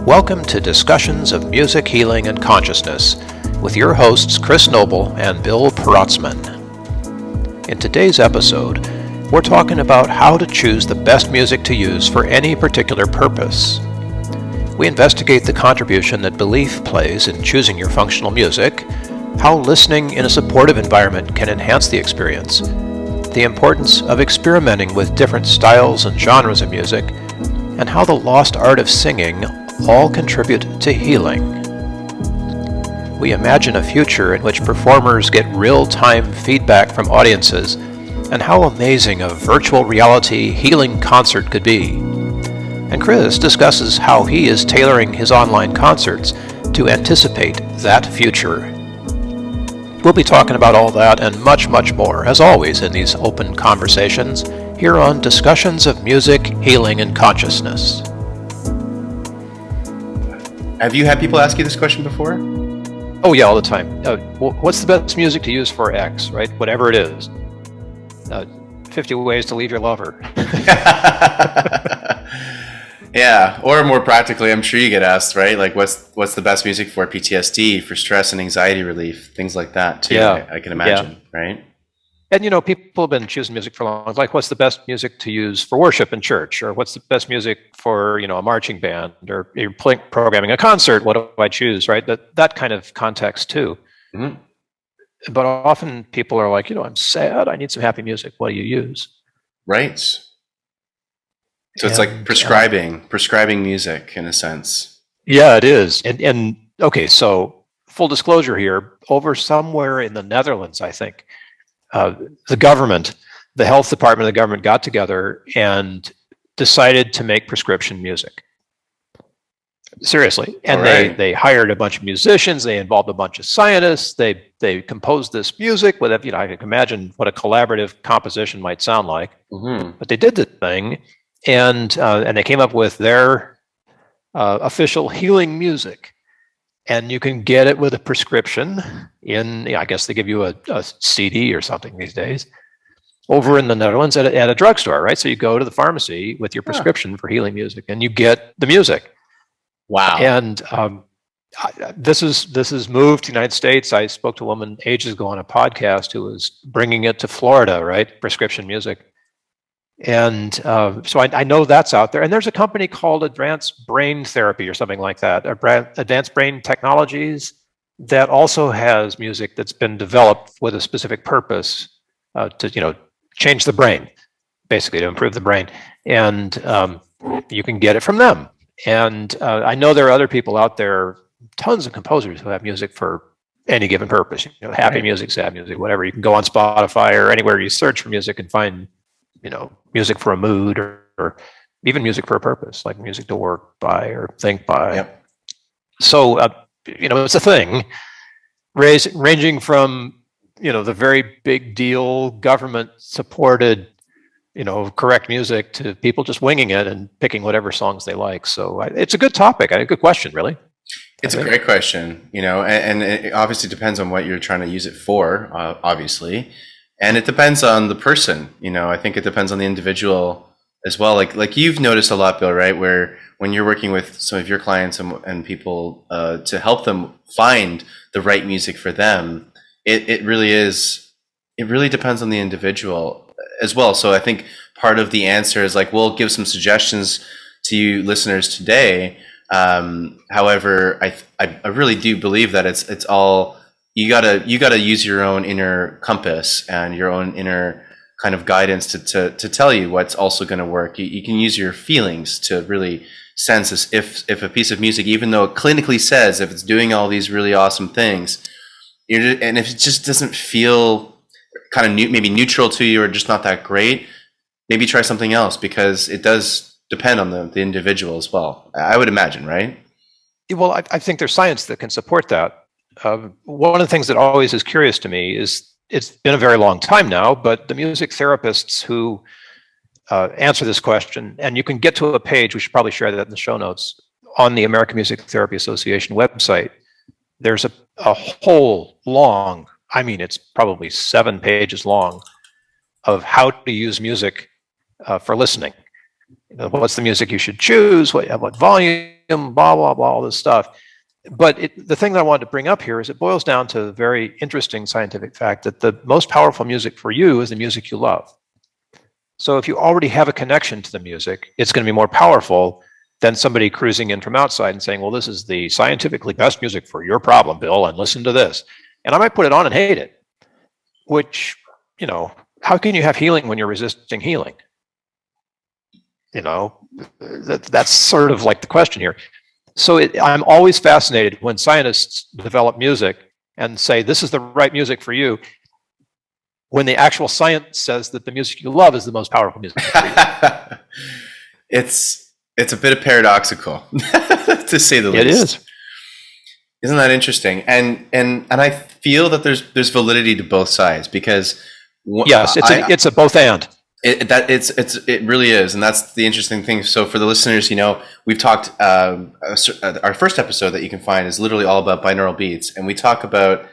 Welcome to Discussions of Music, Healing, and Consciousness with your hosts Chris Noble and Bill Perotzman. In today's episode, we're talking about how to choose the best music to use for any particular purpose. We investigate the contribution that belief plays in choosing your functional music, how listening in a supportive environment can enhance the experience, the importance of experimenting with different styles and genres of music, and how the lost art of singing all contribute to healing. We imagine a future in which performers get real-time feedback from audiences, and how amazing a virtual reality healing concert could be. And Chris discusses how he is tailoring his online concerts to anticipate that future. We'll be talking about all that and much, much more, as always, in these open conversations here on Discussions of Music, Healing, and Consciousness. Have you had people ask you this question before? Oh yeah, all the time. What's the best music to use for X, right? Whatever it is. 50 ways to leave your lover. Yeah, or more practically, I'm sure you get asked, right? Like, what's the best music for PTSD, for stress and anxiety relief, things like that too. Yeah. I can imagine, right? And you know, people have been choosing music for long. Like, what's the best music to use for worship in church, or what's the best music for a marching band, or you're programming a concert? What do I choose, right? That kind of context too. Mm-hmm. But often people are like, I'm sad. I need some happy music. What do you use? Right. So it's like prescribing music in a sense. Yeah, it is. And okay, so full disclosure here, over somewhere in the Netherlands, I think, the government, the health department of the government got together and decided to make prescription music. Seriously. And they hired a bunch of musicians, they involved a bunch of scientists, they composed this music with, I can imagine what a collaborative composition might sound like. Mm-hmm. But they did the thing. And they came up with their official healing music, and you can get it with a prescription I guess they give you a CD or something these days over in the Netherlands at a drugstore, right? So you go to the pharmacy with your prescription for healing music, and you get the music. Wow! And this is moved to the United States. I spoke to a woman ages ago on a podcast who was bringing it to Florida, right? Prescription music. And so I know that's out there. And there's a company called Advanced Brain Therapy or something like that, Advanced Brain Technologies, that also has music that's been developed with a specific purpose to change the brain, basically to improve the brain. And you can get it from them. And I know there are other people out there, tons of composers who have music for any given purpose. Happy music, sad music, whatever. You can go on Spotify or anywhere you search for music and find music for a mood or even music for a purpose, like music to work by or think by. Yep. So, it's a thing ranging from, the very big deal government supported, correct music to people just winging it and picking whatever songs they like. So it's a good topic. A good question, really. It's a great question, and it obviously depends on what you're trying to use it for, obviously. And it depends on the person, I think it depends on the individual as well. Like you've noticed a lot, Bill, right? Where when you're working with some of your clients and people to help them find the right music for them, it really depends on the individual as well. So I think part of the answer is like, we'll give some suggestions to you listeners today. However, I really do believe that it's all, you gotta use your own inner compass and your own inner kind of guidance to tell you what's also going to work. You can use your feelings to really sense if a piece of music, even though it clinically says if it's doing all these really awesome things, and if it just doesn't feel kind of maybe neutral to you or just not that great, maybe try something else, because it does depend on the individual as well, I would imagine, right? Well, I think there's science that can support that. One of the things that always is curious to me is, it's been a very long time now, but the music therapists who answer this question, and you can get to a page, we should probably share that in the show notes, on the American Music Therapy Association website. There's a whole long, it's probably 7 pages long, of how to use music for listening. What's the music you should choose? What volume? blah, blah, blah, all this stuff. But the thing that I wanted to bring up here is it boils down to the very interesting scientific fact that the most powerful music for you is the music you love. So if you already have a connection to the music, it's going to be more powerful than somebody cruising in from outside and saying, well, this is the scientifically best music for your problem, Bill, and listen to this. And I might put it on and hate it, which, how can you have healing when you're resisting healing? That's sort of like the question here. So I'm always fascinated when scientists develop music and say, this is the right music for you, when the actual science says that the music you love is the most powerful music for you. It's a bit paradoxical, to say the least. It is. Isn't that interesting? And I feel that there's validity to both sides, because yes, it's a both and. It really is, and that's the interesting thing. So for the listeners, we've talked. Our first episode that you can find is literally all about binaural beats, and we talk about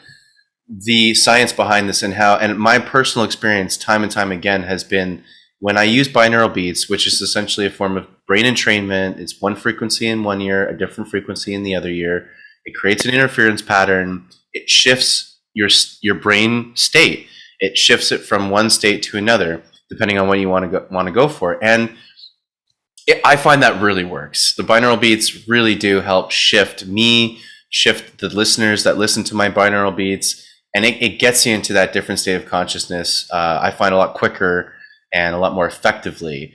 the science behind this and how. And my personal experience, time and time again, has been when I use binaural beats, which is essentially a form of brain entrainment. It's one frequency in one ear, a different frequency in the other ear. It creates an interference pattern. It shifts your brain state. It shifts it from one state to another, depending on what you want to go for. And I find that really works. The binaural beats really do help shift the listeners that listen to my binaural beats, and it gets you into that different state of consciousness. I find a lot quicker and a lot more effectively.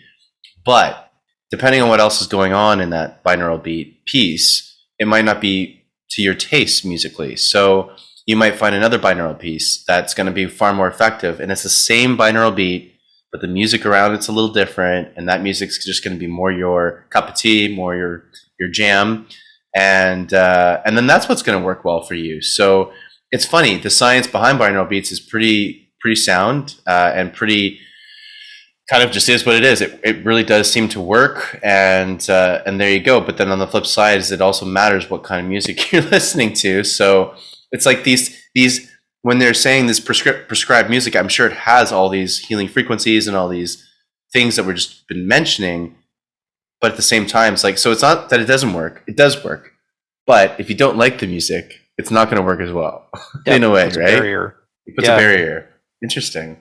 But depending on what else is going on in that binaural beat piece, it might not be to your taste musically. So you might find another binaural piece that's going to be far more effective, and it's the same binaural beat, but the music around it's a little different, and that music's just going to be more your cup of tea, more your jam, and then that's what's going to work well for you. So it's funny, the science behind binaural beats is pretty sound, and pretty kind of just is what it is. It really does seem to work, and there you go. But then on the flip side is it also matters what kind of music you're listening to. So it's like these when they're saying this prescribed music, I'm sure it has all these healing frequencies and all these things that we've just been mentioning. But at the same time, it's like, so it's not that it doesn't work. It does work. But if you don't like the music, it's not going to work as well, in a way, right? It puts a barrier. Interesting.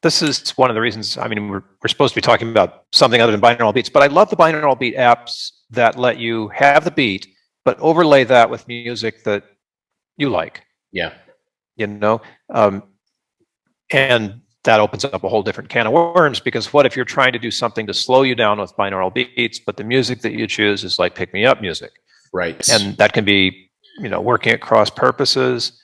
This is one of the reasons, we're supposed to be talking about something other than binaural beats, but I love the binaural beat apps that let you have the beat, but overlay that with music that you like. Yeah. And that opens up a whole different can of worms, because what if you're trying to do something to slow you down with binaural beats, but the music that you choose is like pick me up music. Right. And that can be, working at cross purposes.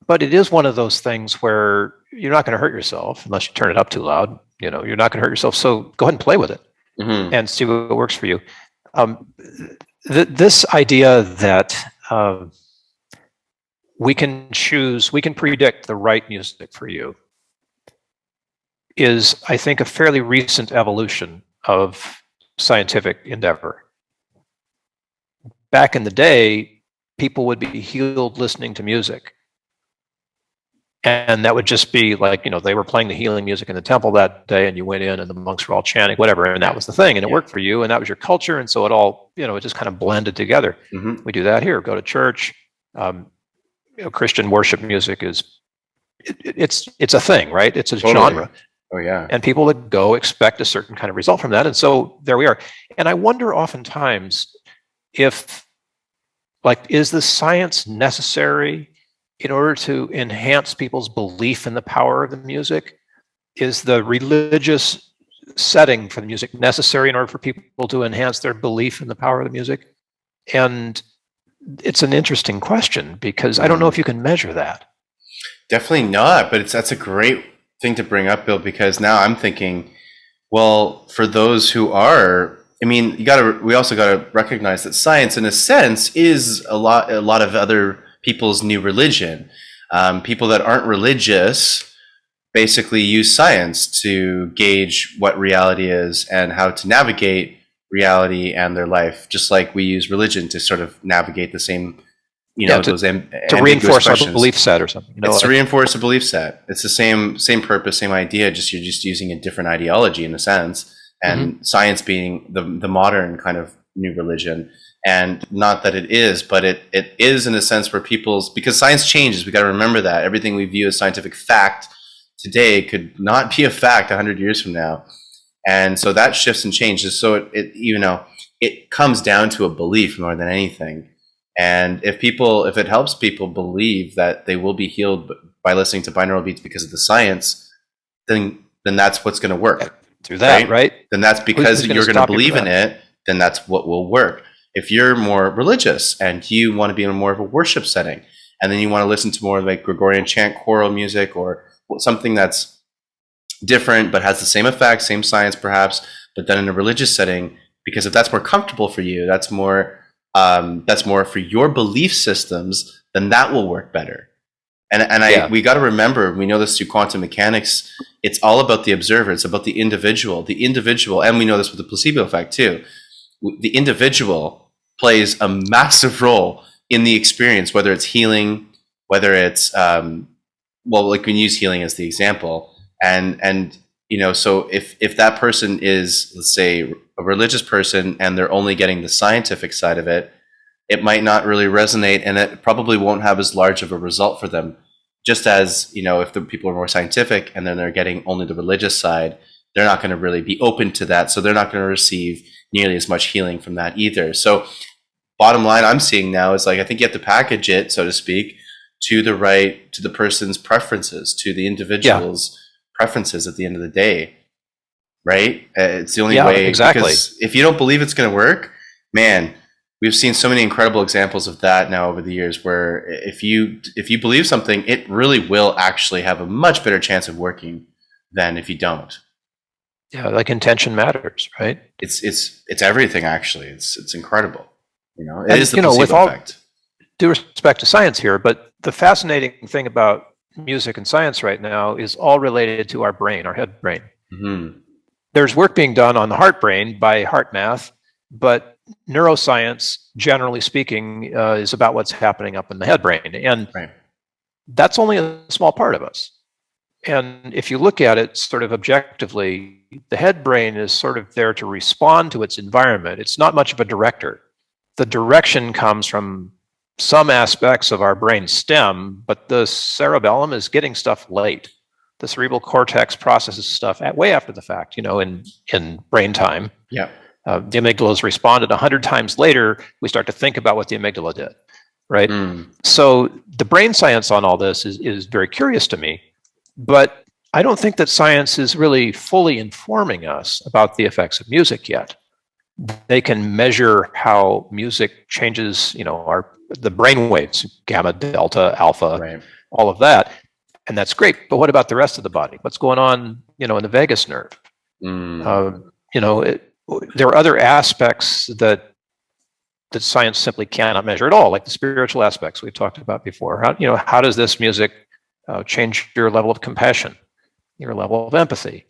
But it is one of those things where you're not going to hurt yourself unless you turn it up too loud. You're not going to hurt yourself. So go ahead and play with it, mm-hmm. and see what works for you. This idea that we can predict the right music for you is, I think, a fairly recent evolution of scientific endeavor. Back in the day, people would be healed listening to music. And that would just be like, they were playing the healing music in the temple that day, and you went in and the monks were all chanting, whatever, and that was the thing, and it worked for you, and that was your culture, and so it all, it just kind of blended together. Mm-hmm. We do that here, go to church. Christian worship music it's a thing, right? It's a genre. Oh yeah. And people that go expect a certain kind of result from that, and so there we are. And I wonder oftentimes if, is the science necessary in order to enhance people's belief in the power of the music? Is the religious setting for the music necessary in order for people to enhance their belief in the power of the music? And it's an interesting question, because I don't know if you can measure that. Definitely not, but that's a great thing to bring up, Bill, because now I'm thinking, well, for those who are, we also got to recognize that science, in a sense, is a lot of other people's new religion. People that aren't religious basically use science to gauge what reality is and how to navigate reality and their life, just like we use religion to sort of navigate the same, to reinforce our belief set or something. It's to reinforce a belief set. It's the same purpose, same idea. You're just using a different ideology in a sense, and mm-hmm. science being the modern kind of new religion. And not that it is, but it is in a sense where because science changes. We got to remember that everything we view as scientific fact today could not be a fact 100 years from now. And so that shifts and changes. So it comes down to a belief more than anything. And if it helps people believe that they will be healed by listening to binaural beats because of the science, then that's what's going to work. Through that, right? Then that's because you're going to believe in it. Then that's what will work. If you're more religious and you want to be in more of a worship setting, and then you want to listen to more like Gregorian chant, choral music, or something that's different but has the same effect, same science perhaps, but then in a religious setting, because if that's more comfortable for you, that's more for your belief systems, then that will work better. We got to remember, we know this through quantum mechanics, it's all about the observer, it's about the individual, and we know this with the placebo effect too. The individual plays a massive role in the experience, whether it's healing, whether it's we can use healing as the example, and so if that person is, let's say, a religious person and they're only getting the scientific side of it, it might not really resonate, and it probably won't have as large of a result for them. Just as if the people are more scientific and then they're getting only the religious side, they're not going to really be open to that, so they're not going to receive nearly as much healing from that either. So bottom line I'm seeing now is I think you have to package it, so to speak, to the person's preferences, to the individual's preferences at the end of the day, right? It's the only way. Exactly. Because if you don't believe it's going to work, man, we've seen so many incredible examples of that now over the years, where if you believe something, it really will actually have a much better chance of working than if you don't. Yeah, like intention matters, right? It's everything actually. It's incredible. It is the placebo with all effect. Due respect to science here, but the fascinating thing about music and science right now is all related to our brain, our head brain. Mm-hmm. There's work being done on the heart brain by heart math, but neuroscience, generally speaking, is about what's happening up in the head brain, and that's only a small part of us. And if you look at it sort of objectively, the head brain is sort of there to respond to its environment. It's not much of a director. The direction comes from some aspects of our brain stem, but the cerebellum is getting stuff late. The cerebral cortex processes stuff way after the fact, in brain time. Yeah. The amygdala has responded 100 times later. We start to think about what the amygdala did, right? So the brain science on all this is very curious to me, but I don't think that science is really fully informing us about the effects of music yet. They can measure how music changes, the brain waves, gamma, delta, alpha, all of that, and that's great. But what about the rest of the body? What's going on, in the vagus nerve? There are other aspects that science simply cannot measure at all, like the spiritual aspects we've talked about before. How does this music change your level of compassion, your level of empathy?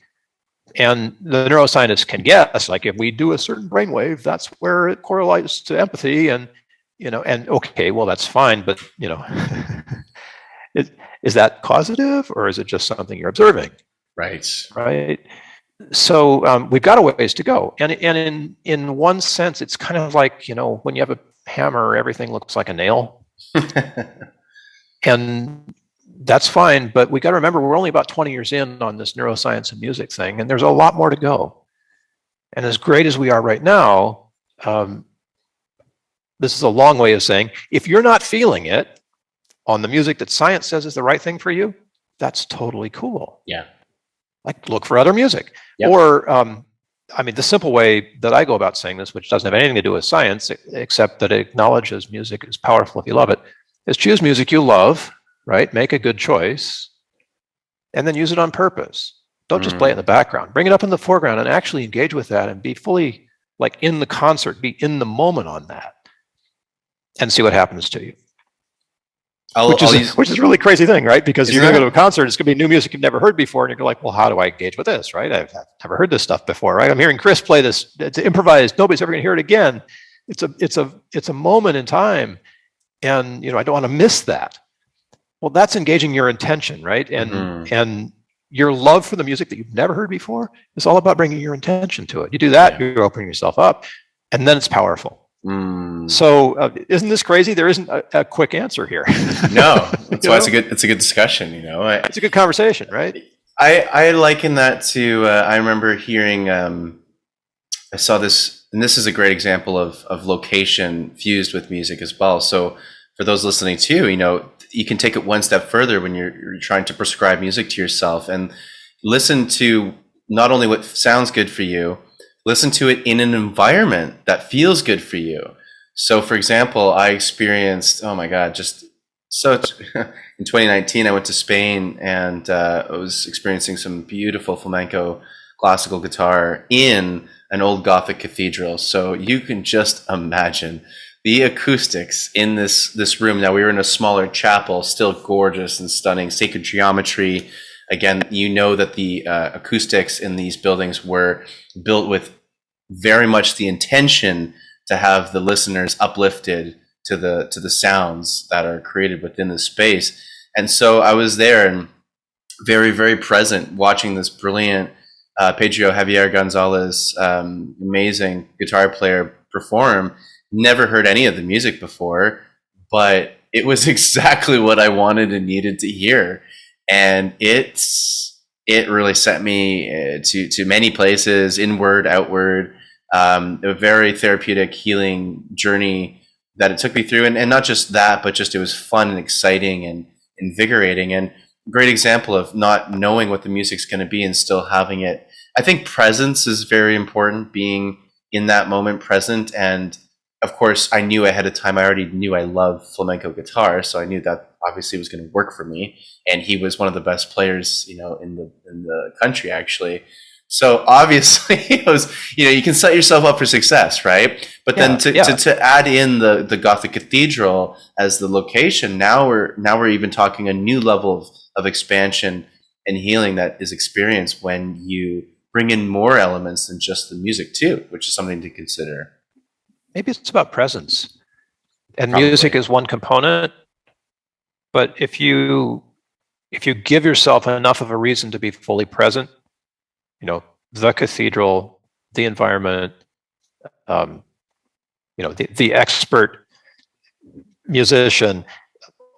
And the neuroscientists can guess, like if we do a certain brainwave, that's where it correlates to empathy, and okay, well that's fine, but is that causative, or is it just something you're observing? Right. So we've got a ways to go, and in one sense, it's kind of like when you have a hammer, everything looks like a nail, and that's fine. But we got to remember we're only about 20 years in on this neuroscience and music thing, and there's a lot more to go. And as great as we are right now, this is a long way of saying if you're not feeling it on the music that science says is the right thing for you, that's totally cool. Yeah. Like look for other music. Yep. Or, the simple way that I go about saying this, which doesn't have anything to do with science, except that it acknowledges music is powerful if you love it, is choose music you love, right? Make a good choice, and then use it on purpose. Don't just play it in the background. Bring it up in the foreground and actually engage with that and be fully like in the concert, be in the moment on that, and see what happens to you. Which is a really crazy thing, right? Because you're going to go to a concert, it's going to be new music you've never heard before, and you're like, well, how do I engage with this, right? I've never heard this stuff before, right? I'm hearing Chris play this. It's improvised. Nobody's ever going to hear it again. It's a moment in time, and I don't want to miss that. Well, that's engaging your intention, right? And your love for the music that you've never heard before is all about bringing your intention to it. You do that, you're opening yourself up. and then it's powerful. Mm. So isn't this crazy? There isn't a quick answer here. No, that's why it's a good discussion. It's a good conversation, right? I liken that to I remember hearing I saw this, and this is a great example of location fused with music as well. So for those listening too, you can take it one step further when you're trying to prescribe music to yourself and listen to not only what sounds good for you, listen to it in an environment that feels good for you. So for example, I experienced, oh my God, just such in 2019, I went to Spain and I was experiencing some beautiful flamenco classical guitar in an old Gothic cathedral. So you can just imagine the acoustics in this room. Now we were in a smaller chapel, still gorgeous and stunning, sacred geometry. Again, that the acoustics in these buildings were built with very much the intention to have the listeners uplifted to the sounds that are created within the space. And so I was there and very, very present watching this brilliant Pedro Javier Gonzalez, amazing guitar player, perform. Never heard any of the music before, but it was exactly what I wanted and needed to hear. And it really sent me to many places, inward, outward, a very therapeutic healing journey that it took me through. And not just that, but just it was fun and exciting and invigorating. And great example of not knowing what the music's going to be and still having it. I think presence is very important, being in that moment present. And of course, I knew ahead of time, I already knew I loved flamenco guitar. So I knew that obviously was going to work for me. And he was one of the best players, in the country, actually. So obviously it was, you can set yourself up for success, right? But then to add in the Gothic Cathedral as the location, now we're even talking a new level of expansion and healing that is experienced when you bring in more elements than just the music too, which is something to consider. Maybe it's about presence, and Probably. Music is one component. But if you give yourself enough of a reason to be fully present, the cathedral, the environment, the expert musician,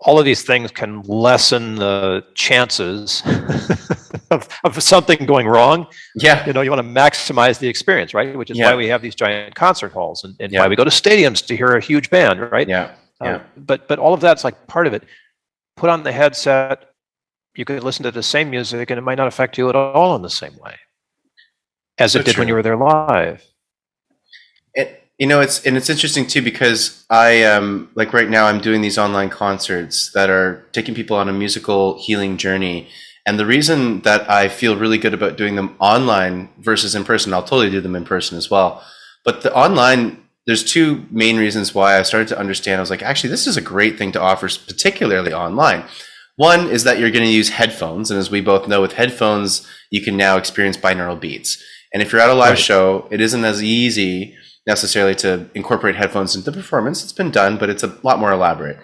all of these things can lessen the chances of something going wrong. Yeah. You want to maximize the experience, right? Which is why we have these giant concert halls and why we go to stadiums to hear a huge band, right? Yeah. But all of that's like part of it. Put on the headset, you could listen to the same music and it might not affect you at all in the same way as it did when you were there live. It's interesting too, because I like right now I'm doing these online concerts that are taking people on a musical healing journey. And the reason that I feel really good about doing them online versus in person, I'll totally do them in person as well. But the online, there's two main reasons why I started to understand. I was like, actually, this is a great thing to offer, particularly online. One is that you're going to use headphones. And as we both know, with headphones, you can now experience binaural beats. And if you're at a live show, it isn't as easy necessarily to incorporate headphones into the performance. It's been done, but it's a lot more elaborate.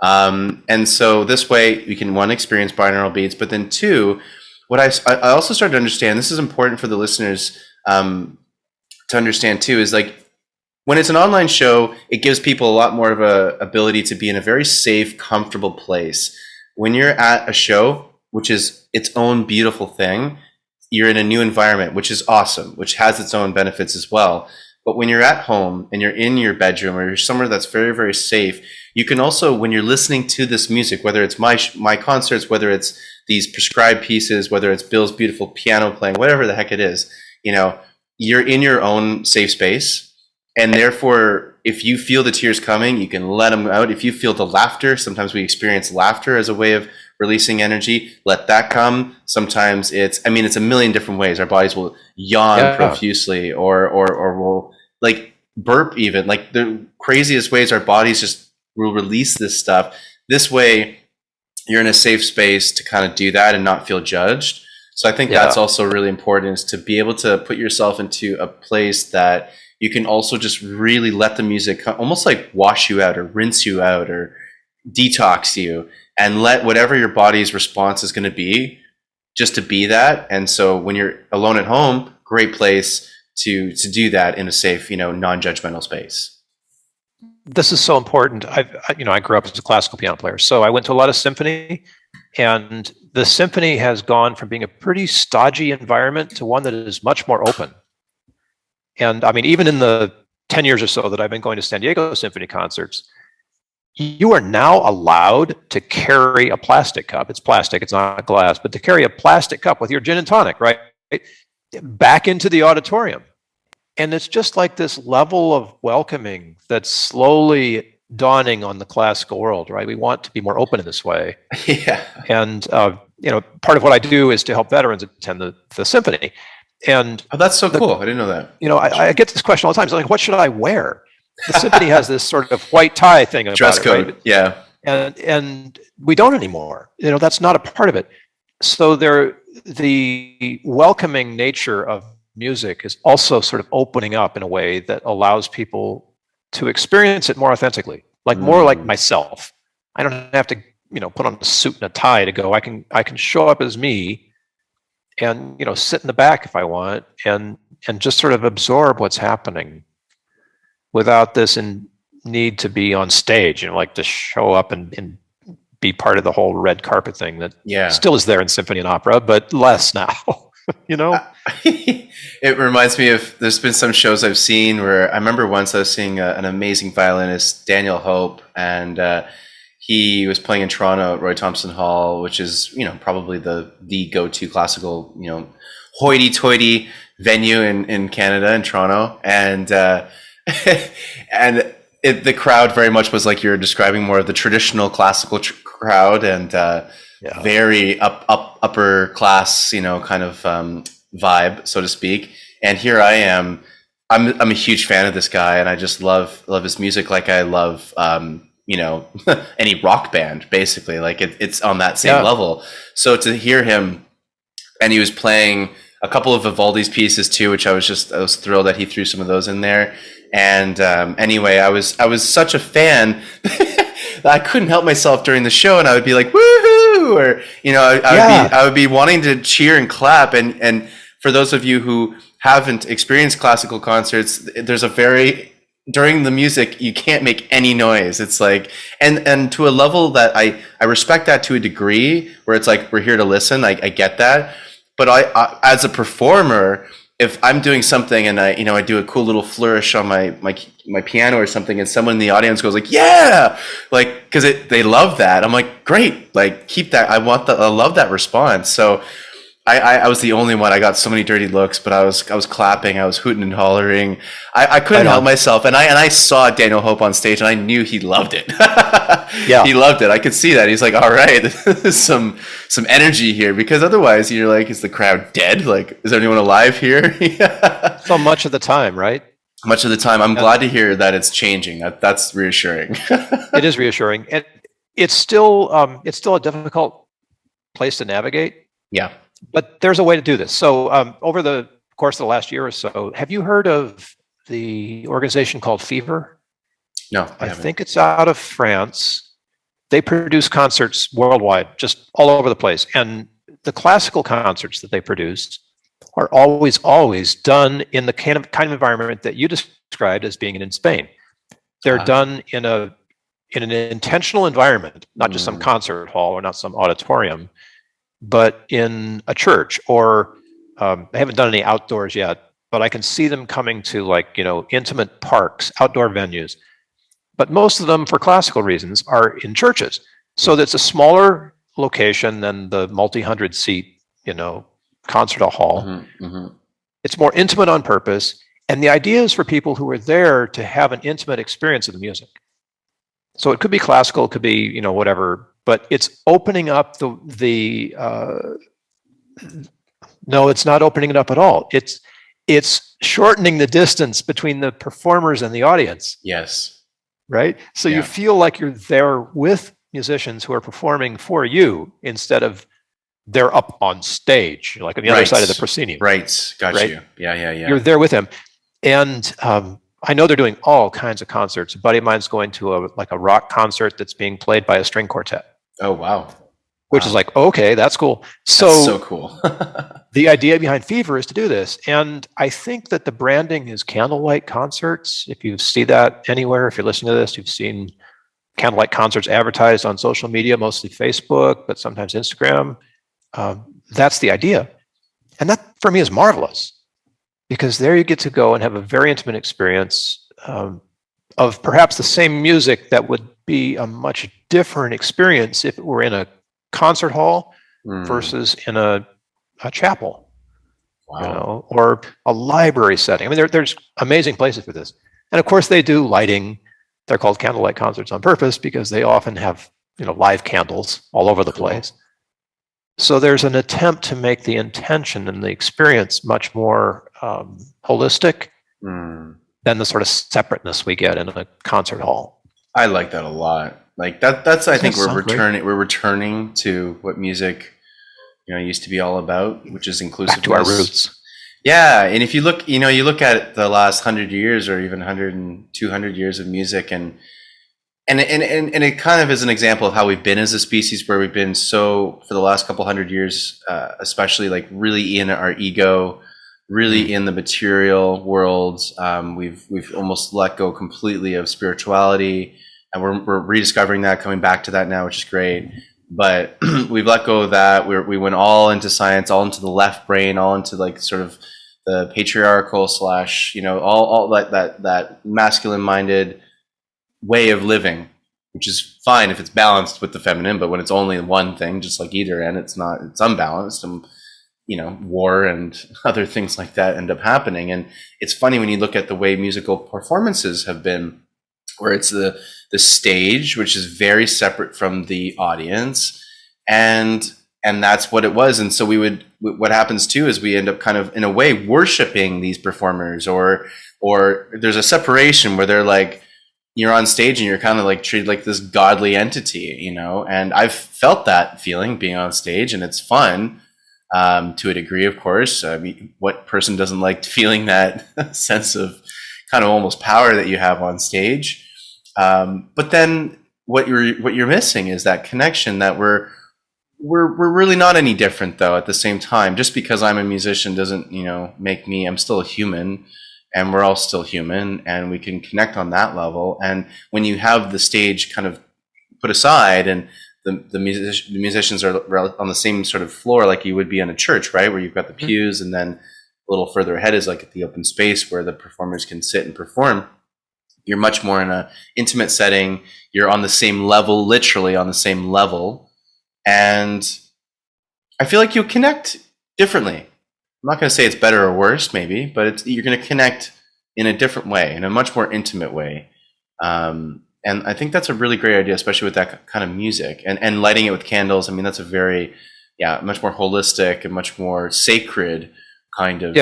And so this way you can, one, experience binaural beats, but then two, what I also started to understand, this is important for the listeners to understand too, is like when it's an online show, it gives people a lot more of a ability to be in a very safe, comfortable place. When you're at a show, which is its own beautiful thing, you're in a new environment, which is awesome, which has its own benefits as well. But when you're at home and you're in your bedroom or you're somewhere that's very, very safe, you can also, when you're listening to this music, whether it's my concerts, whether it's these prescribed pieces, whether it's Bill's beautiful piano playing, whatever the heck it is, you're in your own safe space. And therefore, if you feel the tears coming, you can let them out. If you feel the laughter, sometimes we experience laughter as a way of releasing energy, let that come. Sometimes it's a million different ways. Our bodies will yawn profusely or will like burp even. Like the craziest ways our bodies just will release this stuff. This way, you're in a safe space to kind of do that and not feel judged. So I think that's also really important, is to be able to put yourself into a place that you can also just really let the music almost like wash you out or rinse you out or detox you, and let whatever your body's response is going to be, just to be that. And so when you're alone at home, great place to do that in a safe, non-judgmental space. This is so important. I grew up as a classical piano player, so I went to a lot of symphony, and the symphony has gone from being a pretty stodgy environment to one that is much more open. And I mean, even in the 10 years or so that I've been going to San Diego symphony concerts, you are now allowed to carry a plastic cup. It's plastic, it's not glass, but to carry a plastic cup with your gin and tonic, right, back into the auditorium. And it's just like this level of welcoming that's slowly dawning on the classical world, right? We want to be more open in this way. Yeah. And, part of what I do is to help veterans attend the symphony. And that's so cool. I didn't know that. I get this question all the time. It's like, what should I wear? The symphony has this sort of white tie thing about dress code, right? Yeah. And we don't anymore. That's not a part of it. So the welcoming nature of music is also sort of opening up in a way that allows people to experience it more authentically, more like myself. I don't have to, put on a suit and a tie to go. I can show up as me and, sit in the back if I want and just sort of absorb what's happening without this need to be on stage, to show up and be part of the whole red carpet thing that still is there in symphony and opera, but less now. It reminds me of, there's been some shows I've seen where I remember once I was seeing an amazing violinist, Daniel Hope, and he was playing in Toronto at Roy Thompson Hall, which is, probably the go-to classical, hoity-toity venue in Canada, in Toronto. And and the crowd very much was like you're describing, more of the traditional classical crowd, and very upper class, kind of vibe, so to speak. And here I am. I'm a huge fan of this guy, and I just love his music, like I love any rock band, basically. Like it's on that same level. So to hear him, and he was playing a couple of Vivaldi's pieces too, which I was thrilled that he threw some of those in there. And anyway, I was such a fan that I couldn't help myself during the show, and I would be like, woohoo, or I would be wanting to cheer and clap. And for those of you who haven't experienced classical concerts, there's during the music, you can't make any noise. It's like, and to a level that I respect that to a degree, where it's like, we're here to listen. I get that. But I as a performer, if I'm doing something and I do a cool little flourish on my piano or something, and someone in the audience goes like, yeah, like, because they love that, I'm like, great, like, keep that. I love that response. So I was the only one. I got so many dirty looks, but I was clapping, I was hooting and hollering. I couldn't help myself, and I saw Daniel Hope on stage, and I knew he loved it. Yeah, he loved it. I could see that. He's like, all right, there's some energy here, because otherwise you're like, is the crowd dead? Like, is there anyone alive here? So much of the time, right? Much of the time. I'm glad to hear that it's changing. That's reassuring. It is reassuring, and it's still a difficult place to navigate. Yeah. But there's a way to do this. So over the course of the last year or so, have you heard of the organization called Fever? No, I think it's out of France. They produce concerts worldwide, just all over the place. And the classical concerts that they produce are always done in the kind of environment that you described as being in Spain. They're done in an intentional environment, not just some concert hall or not some auditorium, but in a church, or I haven't done any outdoors yet, but I can see them coming to intimate parks, outdoor venues. But most of them, for classical reasons, are in churches. So that's a smaller location than the multi-hundred seat, concert hall. Mm-hmm, mm-hmm. It's more intimate on purpose. And the idea is for people who are there to have an intimate experience of the music. So it could be classical, it could be, whatever, but it's opening up no, it's not opening it up at all. It's shortening the distance between the performers and the audience. Yes. Right? So you feel like you're there with musicians who are performing for you, instead of they're up on stage, like on the other side of the proscenium. Right. Got you. Yeah. You're there with them. And I know they're doing all kinds of concerts. A buddy of mine's going to a rock concert that's being played by a string quartet. Oh, wow. which is like, okay, that's cool. That's so cool. The idea behind Fever is to do this. And I think that the branding is candlelight concerts. If you see that anywhere, if you're listening to this, you've seen candlelight concerts advertised on social media, mostly Facebook, but sometimes Instagram. That's the idea. And that for me is marvelous, because there you get to go and have a very intimate experience of perhaps the same music that would be a much different experience if it were in a concert hall versus in a chapel, Wow. or a library setting. I mean, there's amazing places for this. And of course they do lighting. They're called candlelight concerts on purpose because they often have, live candles all over the place. So there's an attempt to make the intention and the experience much more holistic than the sort of separateness we get in a concert hall. I like that a lot. Like that's I think we're returning to what music used to be all about, which is inclusiveness. Back to our roots. Yeah, and if you look, you look at the last 100 years or even 100 and 200 years of music, and it kind of is an example of how we've been as a species, where we've been so, for the last couple 100 years, especially, like really in our ego, really in the material world. We've almost let go completely of spirituality, and we're rediscovering that, coming back to that now, which is great. But we've let go of that. We went all into science, all into the left brain, all into like sort of the patriarchal / all that masculine minded way of living, which is fine if it's balanced with the feminine. But when it's only one thing, just like either end, it's unbalanced, and war and other things like that end up happening. And it's funny when you look at the way musical performances have been, where it's the stage, which is very separate from the audience, and that's what it was. And so what happens too is we end up kind of in a way worshiping these performers, or there's a separation where they're like, you're on stage and you're kind of like treated like this godly entity, and I've felt that feeling being on stage, and it's fun to a degree, of course. I mean, what person doesn't like feeling that sense of kind of almost power that you have on stage? But then what you're missing is that connection, that we're really not any different, though. At the same time, just because I'm a musician doesn't make me. I'm still a human, and we're all still human, and we can connect on that level. And when you have the stage kind of put aside, and the musicians are on the same sort of floor like you would be in a church, right, where you've got the pews, and then a little further ahead is like the open space where the performers can sit and perform. You're much more in an intimate setting. You're on the same level, literally on the same level. And I feel like you'll connect differently. I'm not going to say it's better or worse, maybe, but you're going to connect in a different way, in a much more intimate way. And I think that's a really great idea, especially with that kind of music. And lighting it with candles, I mean, that's a very, much more holistic and much more sacred kind of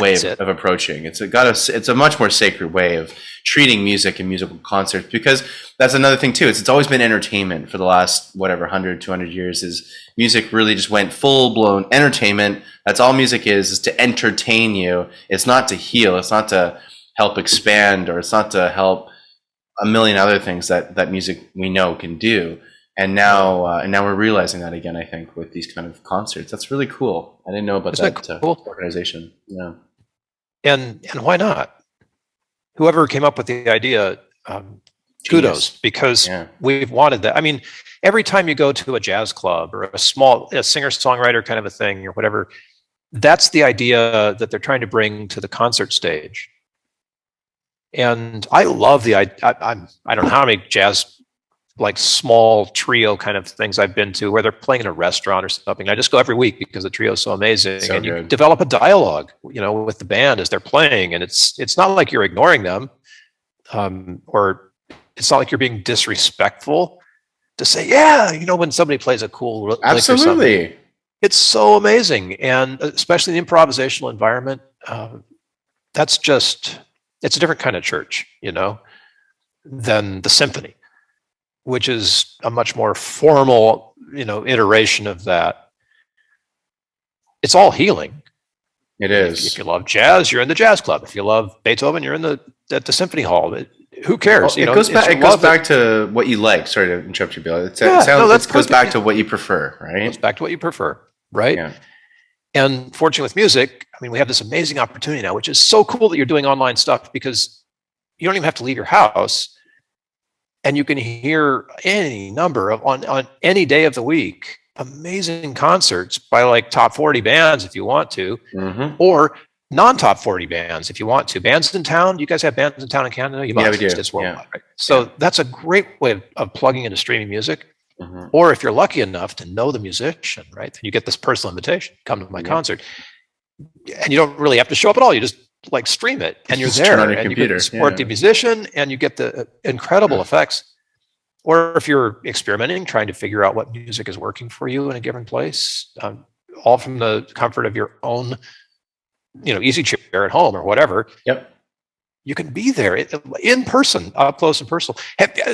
way of approaching. It's a much more sacred way of treating music and musical concerts, because that's another thing too. It's always been entertainment for the last 100, 200 years. Is music really just went full blown entertainment. That's all music is to entertain you. It's not to heal. It's not to help expand, or it's not to help a million other things that music we know can do. And now we're realizing that again, I think, with these kind of concerts. That's really cool. I didn't know about that cool organization. Yeah. And why not? Whoever came up with the idea, kudos, because we've wanted that. I mean, every time you go to a jazz club or a singer-songwriter kind of a thing or whatever, that's the idea that they're trying to bring to the concert stage. And I love the idea. I don't know how many jazz, like small trio kind of things I've been to where they're playing in a restaurant or something. I just go every week because the trio is so amazing. So and you develop a dialogue, with the band as they're playing. And it's not like you're ignoring them, or it's not like you're being disrespectful to say, when somebody plays a cool lick or something. It's so amazing. And especially in the improvisational environment, it's a different kind of church, than the symphony, which is a much more formal, iteration of that. It's all healing. It is. If you love jazz, you're in the jazz club. If you love Beethoven, you're at the symphony hall. who cares? It goes back. It goes back to what you like. Sorry to interrupt you, Bill. It goes back to what you prefer, right? It goes back to what you prefer, right? Yeah. And fortunately with music, I mean, we have this amazing opportunity now, which is so cool that you're doing online stuff because you don't even have to leave your house, and you can hear any number of on any day of the week, amazing concerts by like top 40 bands if you want to, or non-top 40 bands if you want to. Bands in town. You guys have bands in town in Canada? You we do. It's worldwide, right? So that's a great way of plugging into streaming music. Or if you're lucky enough to know the musician, right, then you get this personal invitation, come to my concert. And you don't really have to show up at all. You just like stream it and you're there, and computer. You can support the musician and you get the incredible effects. Or if you're experimenting, trying to figure out what music is working for you in a given place, all from the comfort of your own, easy chair at home or whatever. Yep. You can be there in person, up close and personal.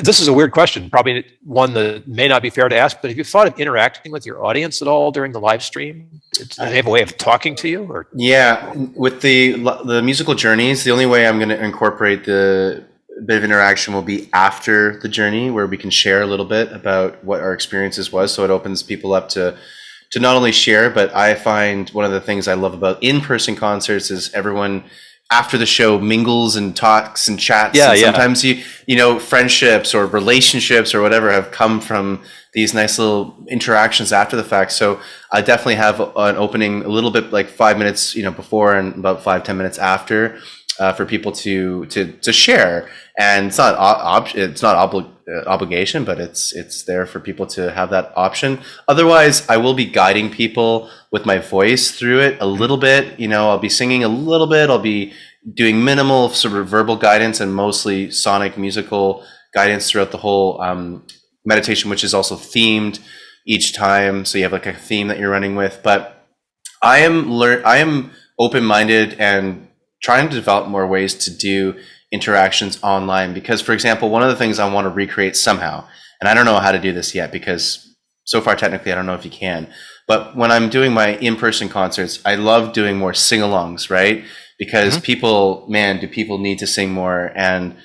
This is a weird question, probably one that may not be fair to ask, but have you thought of interacting with your audience at all during the live stream? Do they have a way of talking to you? Or? Yeah, with the musical journeys, the only way I'm going to incorporate the bit of interaction will be after the journey, where we can share a little bit about what our experiences was. So it opens people up to not only share, but I find one of the things I love about in-person concerts is everyone after the show mingles and talks and chats. And sometimes friendships or relationships or whatever have come from these nice little interactions after the fact. So I definitely have an opening a little bit like 5 minutes, before and about 5-10 minutes after, for people to share. And it's not obligation, but it's there for people to have that option. Otherwise, I will be guiding people with my voice through it a little bit. I'll be singing a little bit. I'll be doing minimal sort of verbal guidance and mostly sonic musical guidance throughout the whole meditation, which is also themed each time. So you have like a theme that you're running with. But I am open-minded and trying to develop more ways to do interactions online, because, for example, one of the things I want to recreate somehow, and I don't know how to do this yet because so far technically I don't know if you can, but when I'm doing my in-person concerts, I love doing more sing-alongs, right? Because people need to sing more, and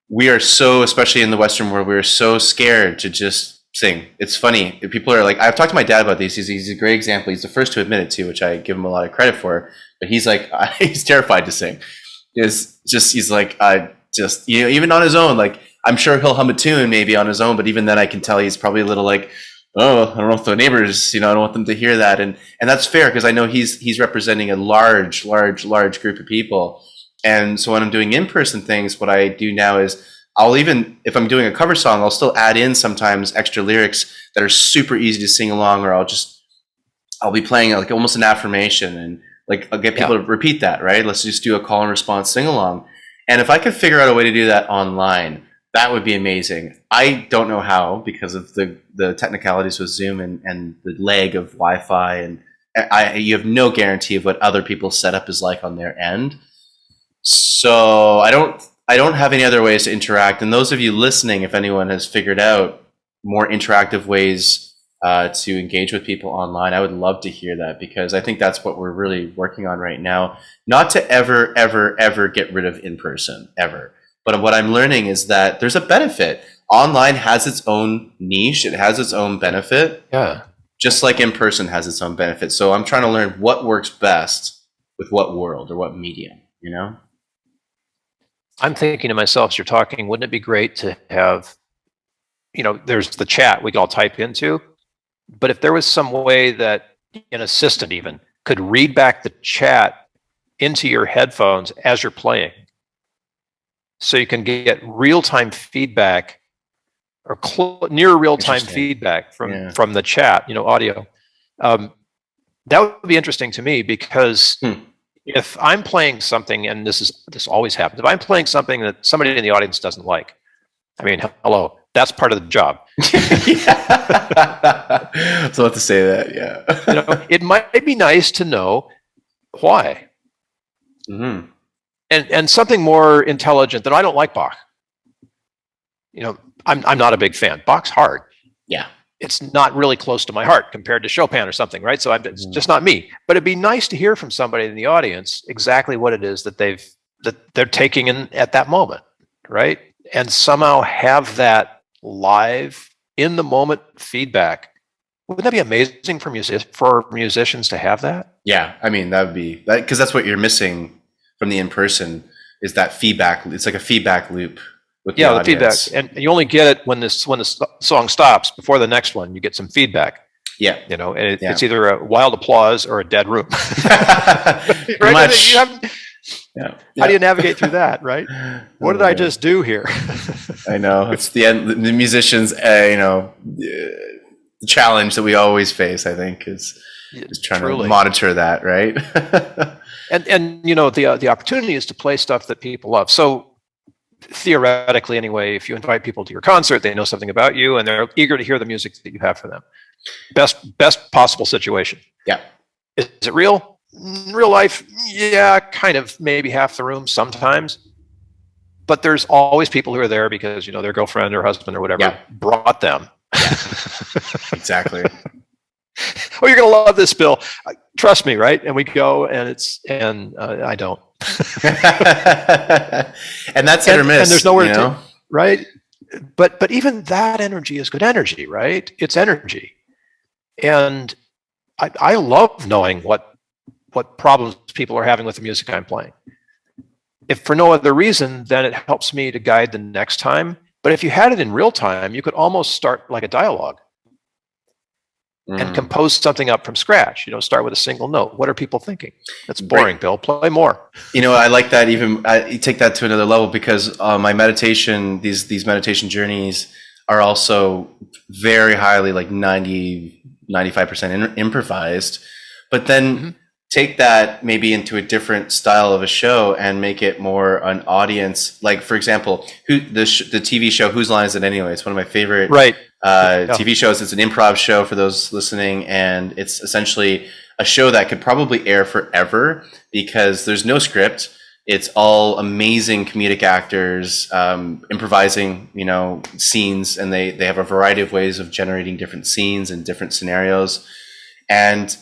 we are so, especially in the Western world, we're so scared to just sing. It's funny. People are like, I've talked to my dad about these. He's a great example. He's the first to admit it too, which I give him a lot of credit for. But he's like, he's terrified to sing. He's like, even on his own, like, I'm sure he'll hum a tune maybe on his own, but even then I can tell he's probably a little like, oh, I don't know if the neighbors, I don't want them to hear that. And that's fair, because I know he's representing a large group of people. And so when I'm doing in-person things, what I do now is I'll even, if I'm doing a cover song, I'll still add in sometimes extra lyrics that are super easy to sing along, or I'll be playing like almost an affirmation, and like I'll get people to repeat that, right? Let's just do a call and response sing along. And if I could figure out a way to do that online, that would be amazing. I don't know how, because of the technicalities with Zoom and the lag of Wi-Fi, and you have no guarantee of what other people's setup is like on their end. So I don't have any other ways to interact. And those of you listening, if anyone has figured out more interactive ways to engage with people online, I would love to hear that, because I think that's what we're really working on right now. Not to ever get rid of in-person, ever. But what I'm learning is that there's a benefit. Online has its own niche. It has its own benefit. Yeah. Just like in-person has its own benefit. So I'm trying to learn what works best with what world or what medium, I'm thinking to myself, as you're talking, wouldn't it be great to have, there's the chat we could all type into, but if there was some way that an assistant even could read back the chat into your headphones as you're playing, so you can get real-time feedback or near real-time feedback from the chat, audio. That would be interesting to me, because if I'm playing something, and this always happens, if I'm playing something that somebody in the audience doesn't like, I mean, hello, that's part of the job. So to say that, yeah. It might be nice to know why. Mm-hmm. And something more intelligent than, I don't like Bach. I'm not a big fan. Bach's hard. Yeah. It's not really close to my heart compared to Chopin or something, right? So it's just not me. But it'd be nice to hear from somebody in the audience exactly what it is that they're taking in at that moment. right? And somehow have that live in the moment feedback. Wouldn't that be amazing for musicians to have that? Yeah, I mean that would be that, because that's what you're missing from the in person is that feedback. It's like a feedback loop with the The feedback, audience. and you only get it when the song stops. Before the next one, you get some feedback. Yeah, And it's either a wild applause or a dead room. pretty Right? much. How do you navigate through that, right? What did I just do here? I know it's the end. The musicians, the challenge that we always face. I think is trying to monitor that, right? and the opportunity is to play stuff that people love. So theoretically, anyway, if you invite people to your concert, they know something about you and they're eager to hear the music that you have for them. Best possible situation. Yeah. Is it real? In real life, yeah, kind of, maybe half the room sometimes. But there's always people who are there because their girlfriend or husband or whatever brought them. Yeah. Exactly. Oh, you're gonna love this, Bill. Trust me, right? And we go, and I don't. And that's hit or miss. And there's nowhere to, right? But even that energy is good energy, right? It's energy, and I love knowing what problems people are having with the music I'm playing. If for no other reason, then it helps me to guide the next time. But if you had it in real time, you could almost start like a dialogue and compose something up from scratch. Start with a single note. What are people thinking? That's boring, Bill. Play more. I like that. Even you take that to another level because my meditation, these meditation journeys are also very highly like 95% improvised. But then take that maybe into a different style of a show and make it more an audience. Like, for example, the TV show Whose Line Is It Anyway? It's one of my favorite TV shows. It's an improv show for those listening, and it's essentially a show that could probably air forever because there's no script. It's all amazing comedic actors improvising, scenes, and they have a variety of ways of generating different scenes and different scenarios. And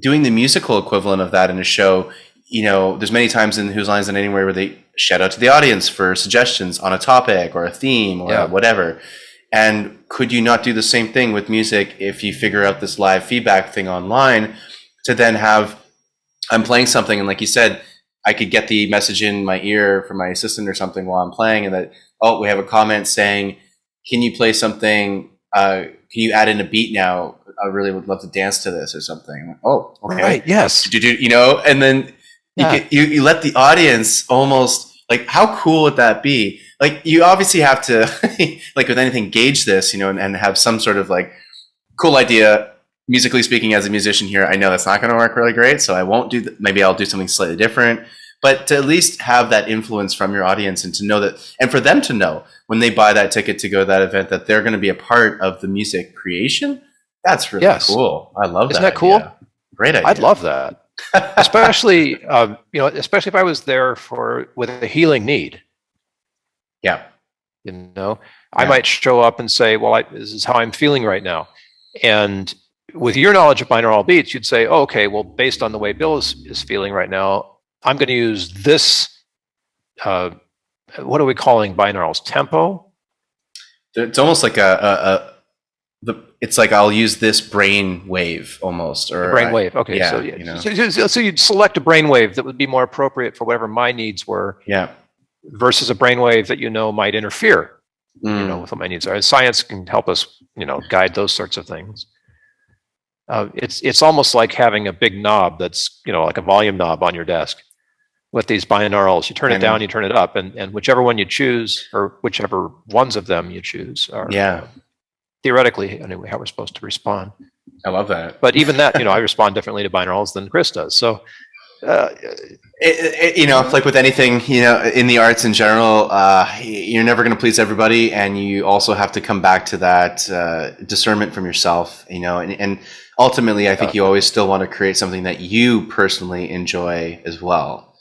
doing the musical equivalent of that in a show, there's many times in Whose Line Is It Anywhere where they shout out to the audience for suggestions on a topic or a theme or whatever. And could you not do the same thing with music if you figure out this live feedback thing online to then have, I'm playing something and like you said, I could get the message in my ear from my assistant or something while I'm playing and that, we have a comment saying, can you play something, can you add in a beat now? I really would love to dance to this or something. Like, okay. Right, yes. And then you let the audience almost, like, how cool would that be? Like, you obviously have to, like with anything, gauge this, and have some sort of like cool idea. Musically speaking, as a musician here, I know that's not going to work really great, so I won't do that. Maybe I'll do something slightly different. But to at least have that influence from your audience and to know that, and for them to know when they buy that ticket to go to that event that they're going to be a part of the music creation. That's really cool. I love that. Isn't that cool? Great idea. I'd love that. Especially, especially if I was there with a healing need. Yeah. I might show up and say, well, this is how I'm feeling right now. And with your knowledge of binaural beats, you'd say, okay, well, based on the way Bill is feeling right now, I'm going to use this, what are we calling binaurals? Tempo? It's almost like it's like I'll use this brain wave almost, or brain wave. Okay, so you'd select a brain wave that would be more appropriate for whatever my needs were. Yeah. Versus a brain wave that might interfere, with what my needs are. Science can help us, guide those sorts of things. It's almost like having a big knob that's like a volume knob on your desk with these binaurals. You turn it down, you turn it up, and whichever one you choose, or whichever ones of them you choose, are theoretically anyway how we're supposed to respond. I love that. But even that, I respond differently to binaurals than Chris does. So. Like with anything, in the arts in general, you're never going to please everybody, and you also have to come back to that discernment from yourself, and ultimately, I think you always still want to create something that you personally enjoy as well.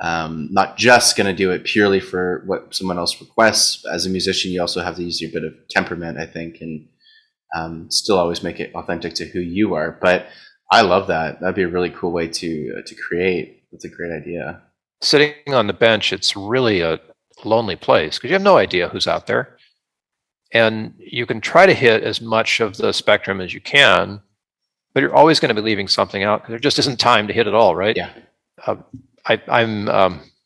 Not just going to do it purely for what someone else requests. As a musician, you also have to use your bit of temperament, I think, and still always make it authentic to who you are. But I love that. That'd be a really cool way to create. That's a great idea. Sitting on the bench, it's really a lonely place because you have no idea who's out there. And you can try to hit as much of the spectrum as you can, but you're always going to be leaving something out because there just isn't time to hit it all, right? Yeah. I'm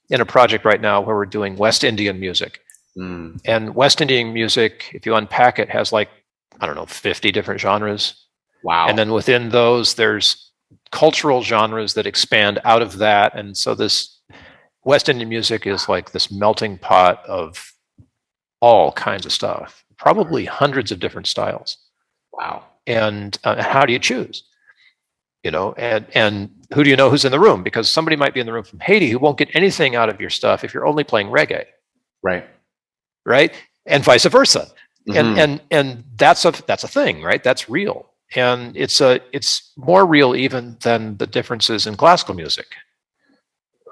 in a project right now where we're doing West Indian music. And West Indian music, if you unpack it, has like, I don't know, 50 different genres. Wow. And then within those, there's cultural genres that expand out of that. And so this West Indian music is like this melting pot of all kinds of stuff, probably hundreds of different styles. Wow. And how do you choose? You know, and who do you know who's in the room? Because somebody might be in the room from Haiti who won't get anything out of your stuff if you're only playing reggae. Right. Right. And vice versa. And that's a thing, right? That's real. And it's more real even than the differences in classical music,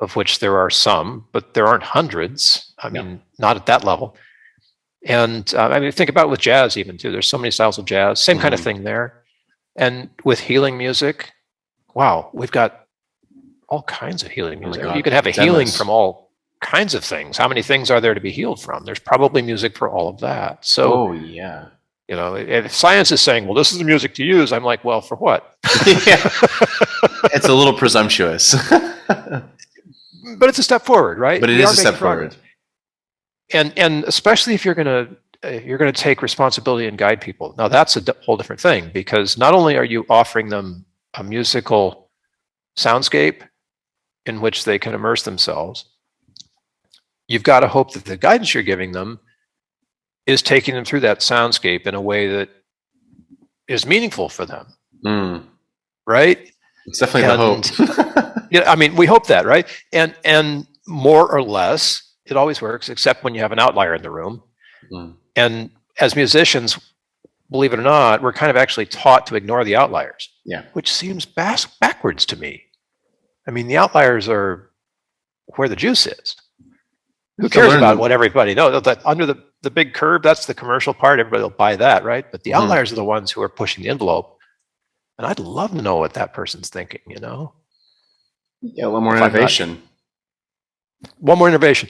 of which there are some, but there aren't hundreds. I mean, not at that level. And I mean, think about it with jazz even too. There's so many styles of jazz, same kind of thing there. And with healing music, wow, we've got all kinds of healing music. You could have a healing from all kinds of things. How many things are there to be healed from? There's probably music for all of that. So, yeah. You know, if science is saying, well, this is the music to use, I'm like, well, for what? Yeah. It's a little presumptuous. But it's a step forward, right? But it is a step forward. And especially if you're going to take responsibility and guide people. Now that's a whole different thing, because not only are you offering them a musical soundscape in which they can immerse themselves, you've got to hope that the guidance you're giving them is taking them through that soundscape in a way that is meaningful for them. Right? It's definitely the hope. Yeah, I mean, we hope that, right? And more or less, it always works, except when you have an outlier in the room. And as musicians, believe it or not, we're kind of actually taught to ignore the outliers. Yeah. Which seems backwards to me. I mean, the outliers are where the juice is. Who cares about what everybody knows? That under the big curve, that's the commercial part. Everybody will buy that, right? But the outliers are the ones who are pushing the envelope. And I'd love to know what that person's thinking, you know? Yeah, a little more innovation. One more innovation.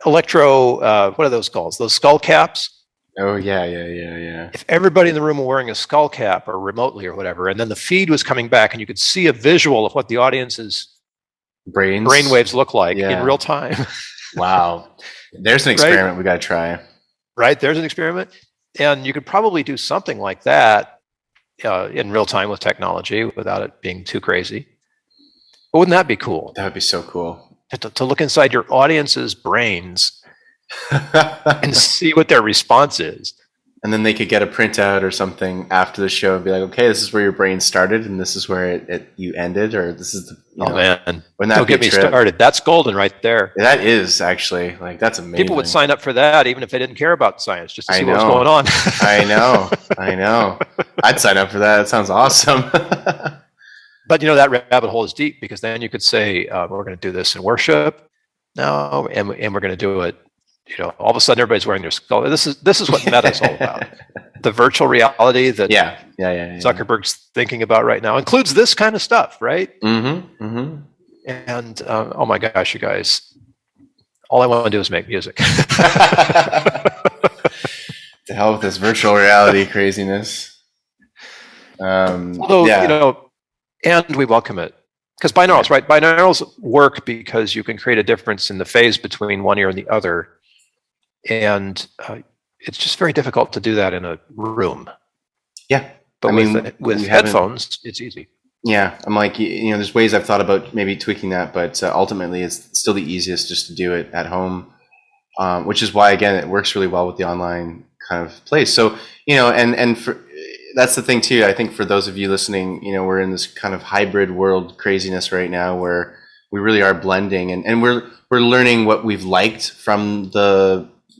Electro, what are those called? Those skull caps? Oh, yeah. If everybody in the room were wearing a skull cap or remotely or whatever, and then the feed was coming back and you could see a visual of what the audience's brainwaves look like in real time. Wow. There's an experiment we got to try. Right? There's an experiment. And you could probably do something like that in real time with technology without it being too crazy. But wouldn't that be cool? That would be so cool. To look inside your audience's brains and see what their response is. And then they could get a printout or something after the show and be like, okay, this is where your brain started and this is where you ended, or this is the, man, don't get me started. That's golden right there. That is actually, like, that's amazing. People would sign up for that even if they didn't care about science, just to see what's going on. I know. I'd sign up for that. That sounds awesome. But you know, that rabbit hole is deep, because then you could say, we're going to do this in worship now, and we're going to do it. You know, all of a sudden everybody's wearing their skull. This is what Meta's all about. The virtual reality that Zuckerberg's thinking about right now includes this kind of stuff, right? And oh my gosh, you guys, all I want to do is make music. To hell with this virtual reality craziness. Although, you know, and we welcome it. Because binaurals, right? Binaurals work because you can create a difference in the phase between one ear and the other. And it's just very difficult to do that in a room. Yeah. But with headphones, it's easy. Yeah. I'm like, you know, there's ways I've thought about maybe tweaking that, but ultimately it's still the easiest just to do it at home, which is why, again, it works really well with the online kind of place. So, you know, and for, that's the thing too. I think for those of you listening, you know, we're in this kind of hybrid world craziness right now where we really are blending, and we're learning what we've liked from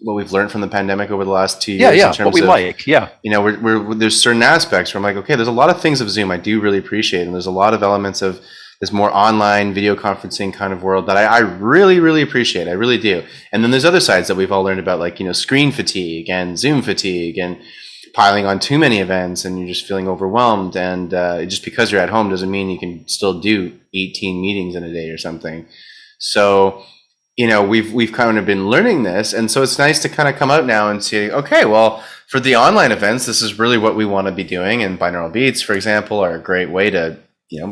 what we've learned from the pandemic over the last 2 years. In terms what we like. Yeah. You know, we're there's certain aspects where I'm like, okay, there's a lot of things of Zoom I do really appreciate, and there's a lot of elements of this more online video conferencing kind of world that I really, really appreciate. I really do. And then there's other sides that we've all learned about, like, you know, screen fatigue and Zoom fatigue and piling on too many events, and you're just feeling overwhelmed. And just because you're at home doesn't mean you can still do 18 meetings in a day or something. So we've kind of been learning this, and so it's nice to kind of come out now and say, okay, well, for the online events, this is really what we want to be doing, and binaural beats, for example, are a great way to,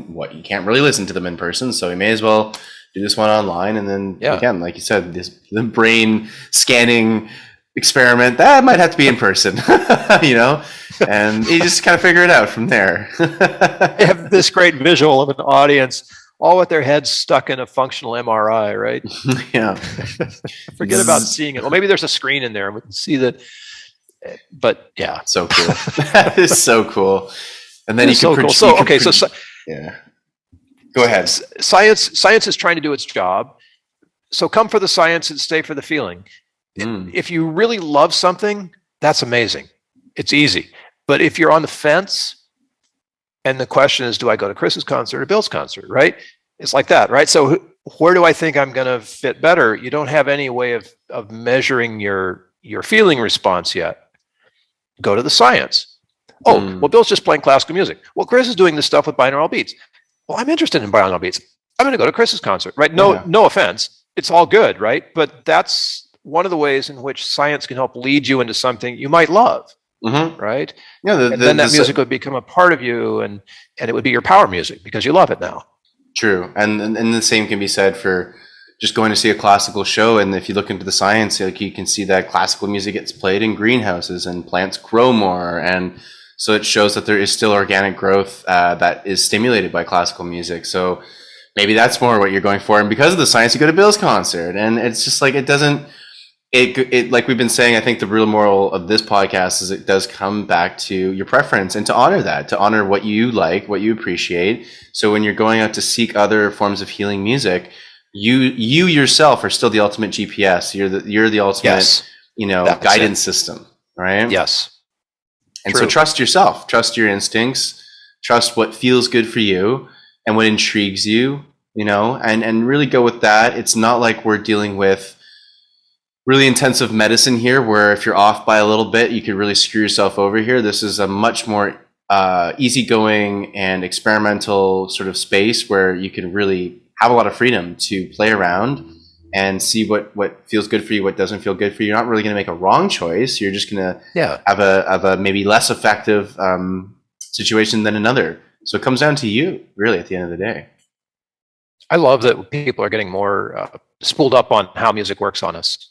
what you can't really listen to them in person, so we may as well do this one online. And then again, like you said, the brain scanning experiment that might have to be in person, and you just kind of figure it out from there. They have this great visual of an audience all with their heads stuck in a functional MRI, right? Yeah. Forget about seeing it. Well, maybe there's a screen in there and we can see that. But yeah. So cool. That is so cool. And then you can cool. So, okay, so yeah. Go ahead. Science is trying to do its job. So come for the science and stay for the feeling. If you really love something, that's amazing. It's easy. But if you're on the fence, and the question is, do I go to Chris's concert or Bill's concert, right? It's like that, right? So where do I think I'm going to fit better? You don't have any way of measuring your feeling response yet. Go to the science. Oh, well, Bill's just playing classical music. Well, Chris is doing this stuff with binaural beats. Well, I'm interested in binaural beats. I'm going to go to Chris's concert, right? No offense. It's all good, right? But that's one of the ways in which science can help lead you into something you might love. Right? Yeah, then that music would become a part of you, and it would be your power music because you love it now. True, and the same can be said for just going to see a classical show. And if you look into the science, like, you can see that classical music gets played in greenhouses and plants grow more, and so it shows that there is still organic growth that is stimulated by classical music. So maybe that's more what you're going for. And because of the science, you go to Bill's concert, and it's just like, it doesn't. It like we've been saying, I think the real moral of this podcast is it does come back to your preference, and to honor what you like, what you appreciate. So when you're going out to seek other forms of healing music, you yourself are still the ultimate GPS. You're the ultimate, guidance system, right? Yes. And so trust yourself, trust your instincts, trust what feels good for you and what intrigues you, and really go with that. It's not like we're dealing with really intensive medicine here, where if you're off by a little bit, you could really screw yourself over here. This is a much more easygoing and experimental sort of space where you can really have a lot of freedom to play around and see what feels good for you, what doesn't feel good for you. You're not really going to make a wrong choice. You're just going to have a maybe less effective situation than another. So it comes down to you, really, at the end of the day. I love that people are getting more spooled up on how music works on us.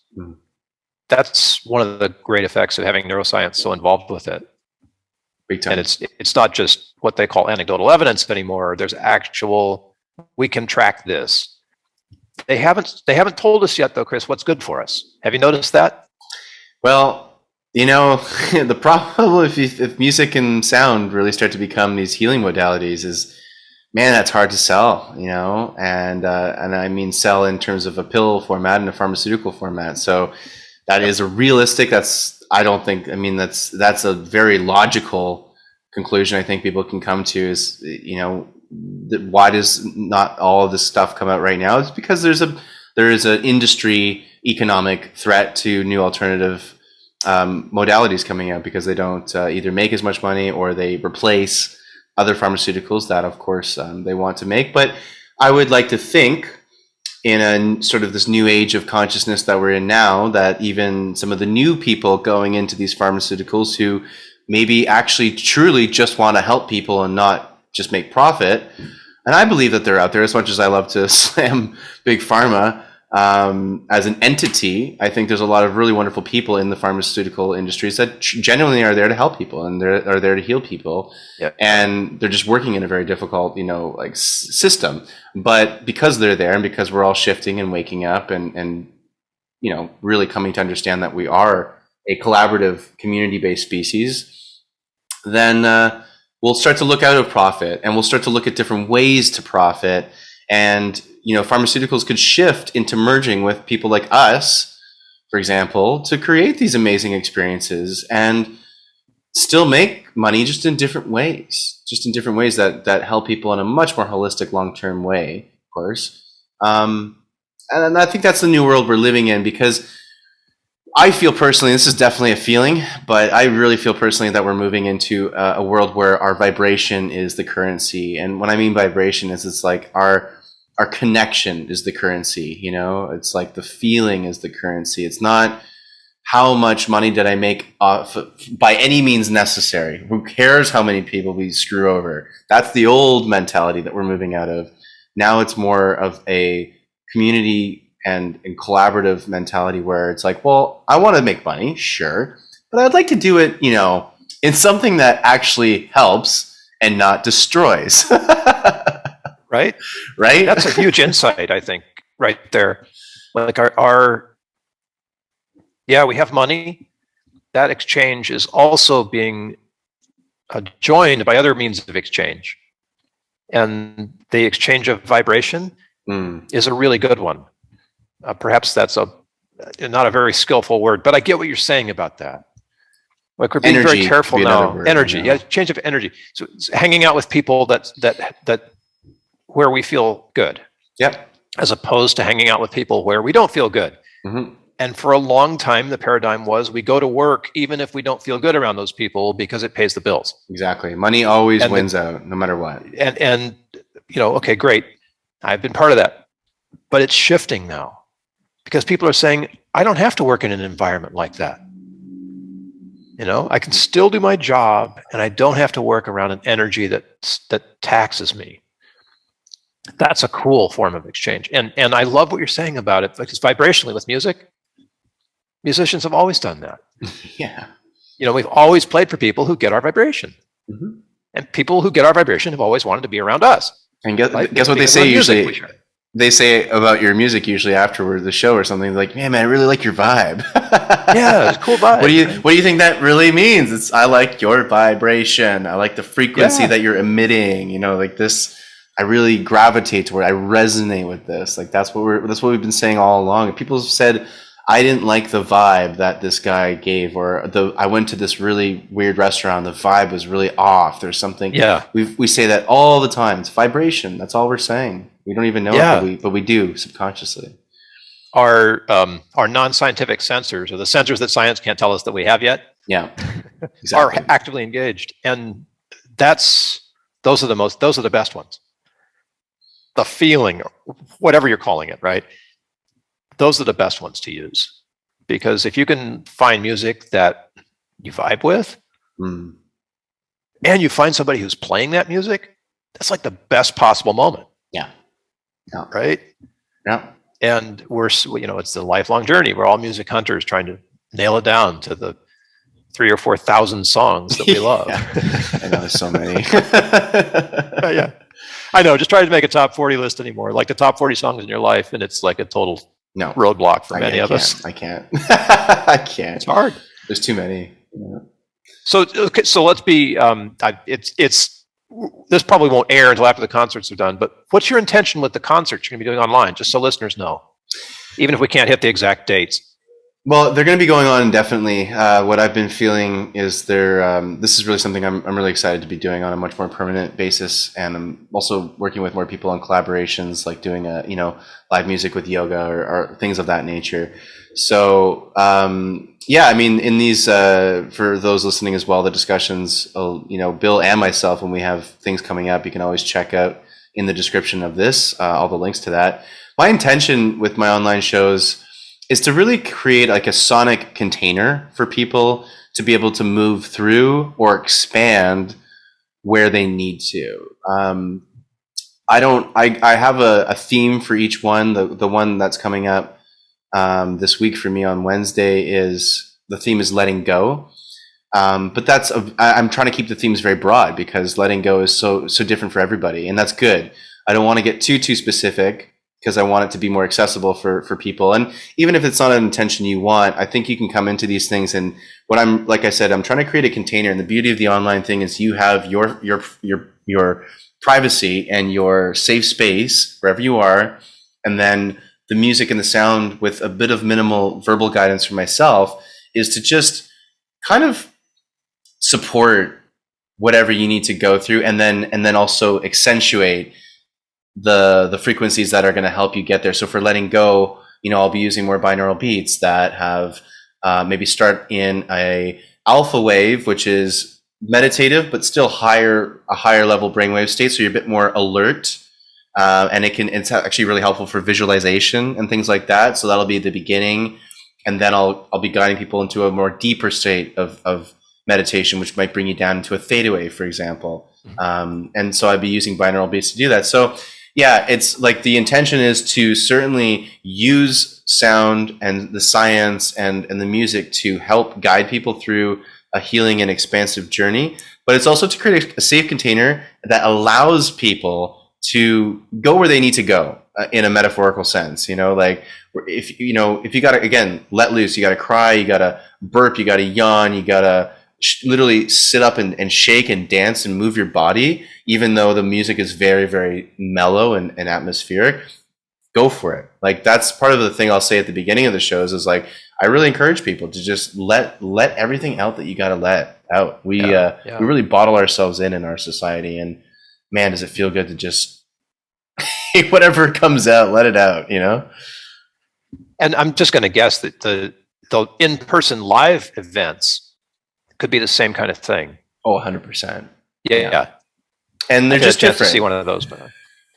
That's one of the great effects of having neuroscience so involved with it. Big time. And it's not just what they call anecdotal evidence anymore. There's actual, we can track this. They haven't told us yet, though, Chris, what's good for us. Have you noticed that? Well, the problem if music and sound really start to become these healing modalities is, man, that's hard to sell, and I mean sell in terms of a pill format and a pharmaceutical format. So that is a realistic. That's a very logical conclusion I think people can come to is, why does not all of this stuff come out right now? It's because there is an industry economic threat to new alternative modalities coming out, because they don't either make as much money or they replace other pharmaceuticals that, of course, they want to make. But I would like to think, in a sort of this new age of consciousness that we're in now, that even some of the new people going into these pharmaceuticals who maybe actually truly just want to help people and not just make profit, and I believe that they're out there, as much as I love to slam Big Pharma as an entity. I think there's a lot of really wonderful people in the pharmaceutical industries that genuinely are there to help people and are there to heal people. Yep. And they're just working in a very difficult, system. But because they're there, and because we're all shifting and waking up and really coming to understand that we are a collaborative, community-based species, then we'll start to look out of profit, and we'll start to look at different ways to profit. And pharmaceuticals could shift into merging with people like us, for example, to create these amazing experiences and still make money, just in different ways, that help people in a much more holistic, long-term way, of course. And I think that's the new world we're living in, because I feel personally, this is definitely a feeling, but I really feel personally that we're moving into a world where our vibration is the currency. And when I mean vibration, it's like our our connection is the currency. You know, it's like the feeling is the currency. It's not how much money did I make off by any means necessary. Who cares how many people we screw over? That's the old mentality that we're moving out of. Now it's more of a community and collaborative mentality where it's like, well, I want to make money, sure, but I'd like to do it, you know, in something that actually helps and not destroys. Right? Right? That's a huge insight, I think, right there. Like our yeah, we have money. That exchange is also being joined by other means of exchange. And the exchange of vibration is a really good one. Perhaps that's not a very skillful word, but I get what you're saying about that. Like we're being Energy very careful would be now. another word, Energy, you know? yeah, change of energy. So it's hanging out with people that where we feel good, Yep. as opposed to hanging out with people where we don't feel good. Mm-hmm. And for a long time, the paradigm was we go to work even if we don't feel good around those people because it pays the bills. Exactly. Money always wins out, no matter what. And you know, okay, great. I've been part of that, but it's shifting now because people are saying, I don't have to work in an environment like that. You know, I can still do my job and I don't have to work around an energy that taxes me. That's a cool form of exchange. And I love what you're saying about it, because vibrationally with music, musicians have always done that. Yeah. You know, we've always played for people who get our vibration. Mm-hmm. And people who get our vibration have always wanted to be around us. And guess Right? what they Because say of the music usually? we share. They say about your music usually afterward the show or something like, man, I really like your vibe. Yeah, it's a cool vibe. What do you think that really means? It's I like your vibration. I like the frequency that you're emitting. You know, like this. I really gravitate toward. I resonate with this. Like that's what we've been saying all along. And people have said, I didn't like the vibe that this guy gave, or I went to this really weird restaurant. The vibe was really off. There's something. Yeah. We say that all the time. It's vibration. That's all we're saying. We don't even know it, but we do subconsciously. Our non-scientific sensors, or the sensors that science can't tell us that we have yet, Yeah, exactly. are actively engaged, and those are the best ones. The feeling, whatever you're calling it, right? Those are the best ones to use, because if you can find music that you vibe with, and you find somebody who's playing that music, that's like the best possible moment. Yeah. Right. Yeah. And it's the lifelong journey. We're all music hunters trying to nail it down to the 3,000 or 4,000 songs that we love. I know there's so many. Yeah. I know. Just try to make a top 40 list anymore. Like the top 40 songs in your life, and it's like a total roadblock for many of us. I can't. I can't. It's hard. There's too many. Yeah. So let's be. This probably won't air until after the concerts are done. But what's your intention with the concerts you're going to be doing online? Just so listeners know, even if we can't hit the exact dates. Well, they're going to be going on indefinitely. What I've been feeling is this is really something I'm really excited to be doing on a much more permanent basis, and I'm also working with more people on collaborations, like doing live music with yoga or things of that nature. So I mean, in these for those listening as well, the discussions, Bill and myself, when we have things coming up, you can always check out in the description of this all the links to that. My intention with my online shows is to really create like a sonic container for people to be able to move through or expand where they need to. I have a theme for each one. The one that's coming up this week for me on Wednesday the theme is letting go. But I'm trying to keep the themes very broad because letting go is so different for everybody, and that's good. I don't want to get too specific, because I want it to be more accessible for people. And even if it's not an intention you want, I think you can come into these things. And like I said, I'm trying to create a container. And the beauty of the online thing is you have your privacy and your safe space wherever you are. And then the music and the sound, with a bit of minimal verbal guidance from myself, is to just kind of support whatever you need to go through, and then also accentuate the frequencies that are going to help you get there. So for letting go, I'll be using more binaural beats that have maybe start in a alpha wave, which is meditative but still a higher level brainwave state, so you're a bit more alert and it's actually really helpful for visualization and things like that. So that'll be the beginning, and then I'll be guiding people into a more deeper state of meditation, which might bring you down into a theta wave, for example. And so I'd be using binaural beats to do that. So yeah, it's like the intention is to certainly use sound and the science and the music to help guide people through a healing and expansive journey, but it's also to create a safe container that allows people to go where they need to go in a metaphorical sense. Like if you got to, again, let loose, you got to cry, you got to burp, you got to yawn, you got to literally sit up and shake and dance and move your body, even though the music is very, very mellow and atmospheric. Go for it. Like that's part of the thing I'll say at the beginning of the shows is like, I really encourage people to just let everything out that you got to let out. We really bottle ourselves in our society, and man, does it feel good to just whatever comes out, let it out, And I'm just going to guess that the in-person live events could be the same kind of thing. Oh, 100%. Yeah. And they're just different. To see one of those, but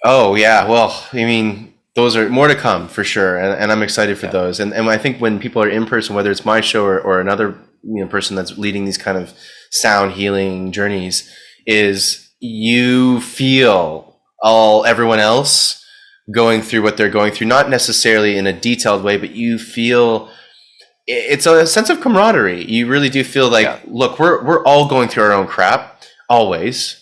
oh yeah, well, I mean, those are more to come for sure, and I'm excited for those. And I think when people are in person, whether it's my show or another person that's leading these kind of sound healing journeys, is you feel everyone else going through what they're going through, not necessarily in a detailed way, but you feel it's a sense of camaraderie. You really do feel like, look, we're all going through our own crap, always.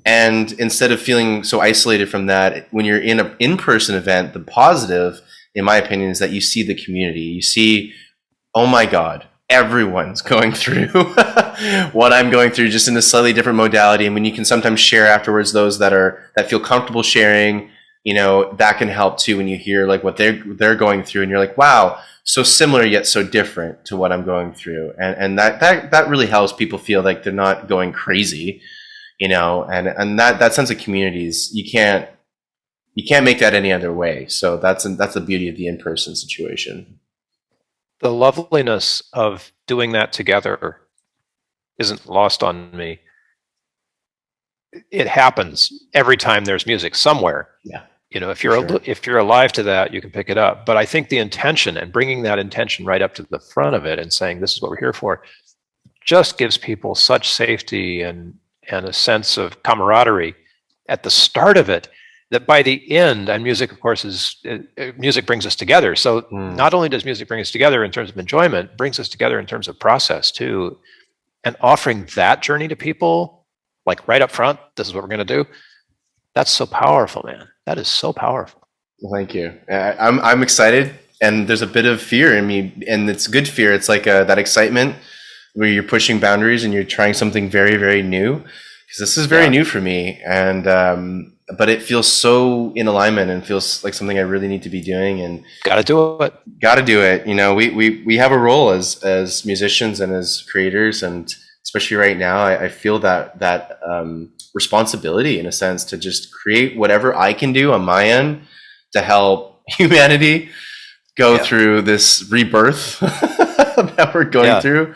And instead of feeling so isolated from that, when you're in an in-person event, the positive, in my opinion, is that you see the community. You see, oh my God, everyone's going through what I'm going through, just in a slightly different modality. And when you can sometimes share afterwards, those that feel comfortable sharing, that can help too. When you hear like what they're going through, and you're like, wow, so similar yet so different to what I'm going through, and that really helps people feel like they're not going crazy. And that sense of communities, you can't make that any other way. So that's the beauty of the in-person situation. The loveliness of doing that together isn't lost on me. It happens every time there's music somewhere. Yeah. If you're alive to that, you can pick it up. But I think the intention and bringing that intention right up to the front of it and saying, this is what we're here for, just gives people such safety and a sense of camaraderie at the start of it, that by the end, and music, of course, music brings us together. So not only does music bring us together in terms of enjoyment, brings us together in terms of process too. And offering that journey to people, like right up front, this is what we're going to do. That's so powerful, man. That is so powerful. Thank you. I'm excited, and there's a bit of fear in me, and it's good fear. It's like that excitement where you're pushing boundaries and you're trying something very, very new, because this is very new for me. And but it feels so in alignment and feels like something I really need to be doing. And got to do it. We have a role as musicians and as creators, and especially right now, I feel that responsibility in a sense to just create whatever I can do on my end to help humanity go through this rebirth that we're going through,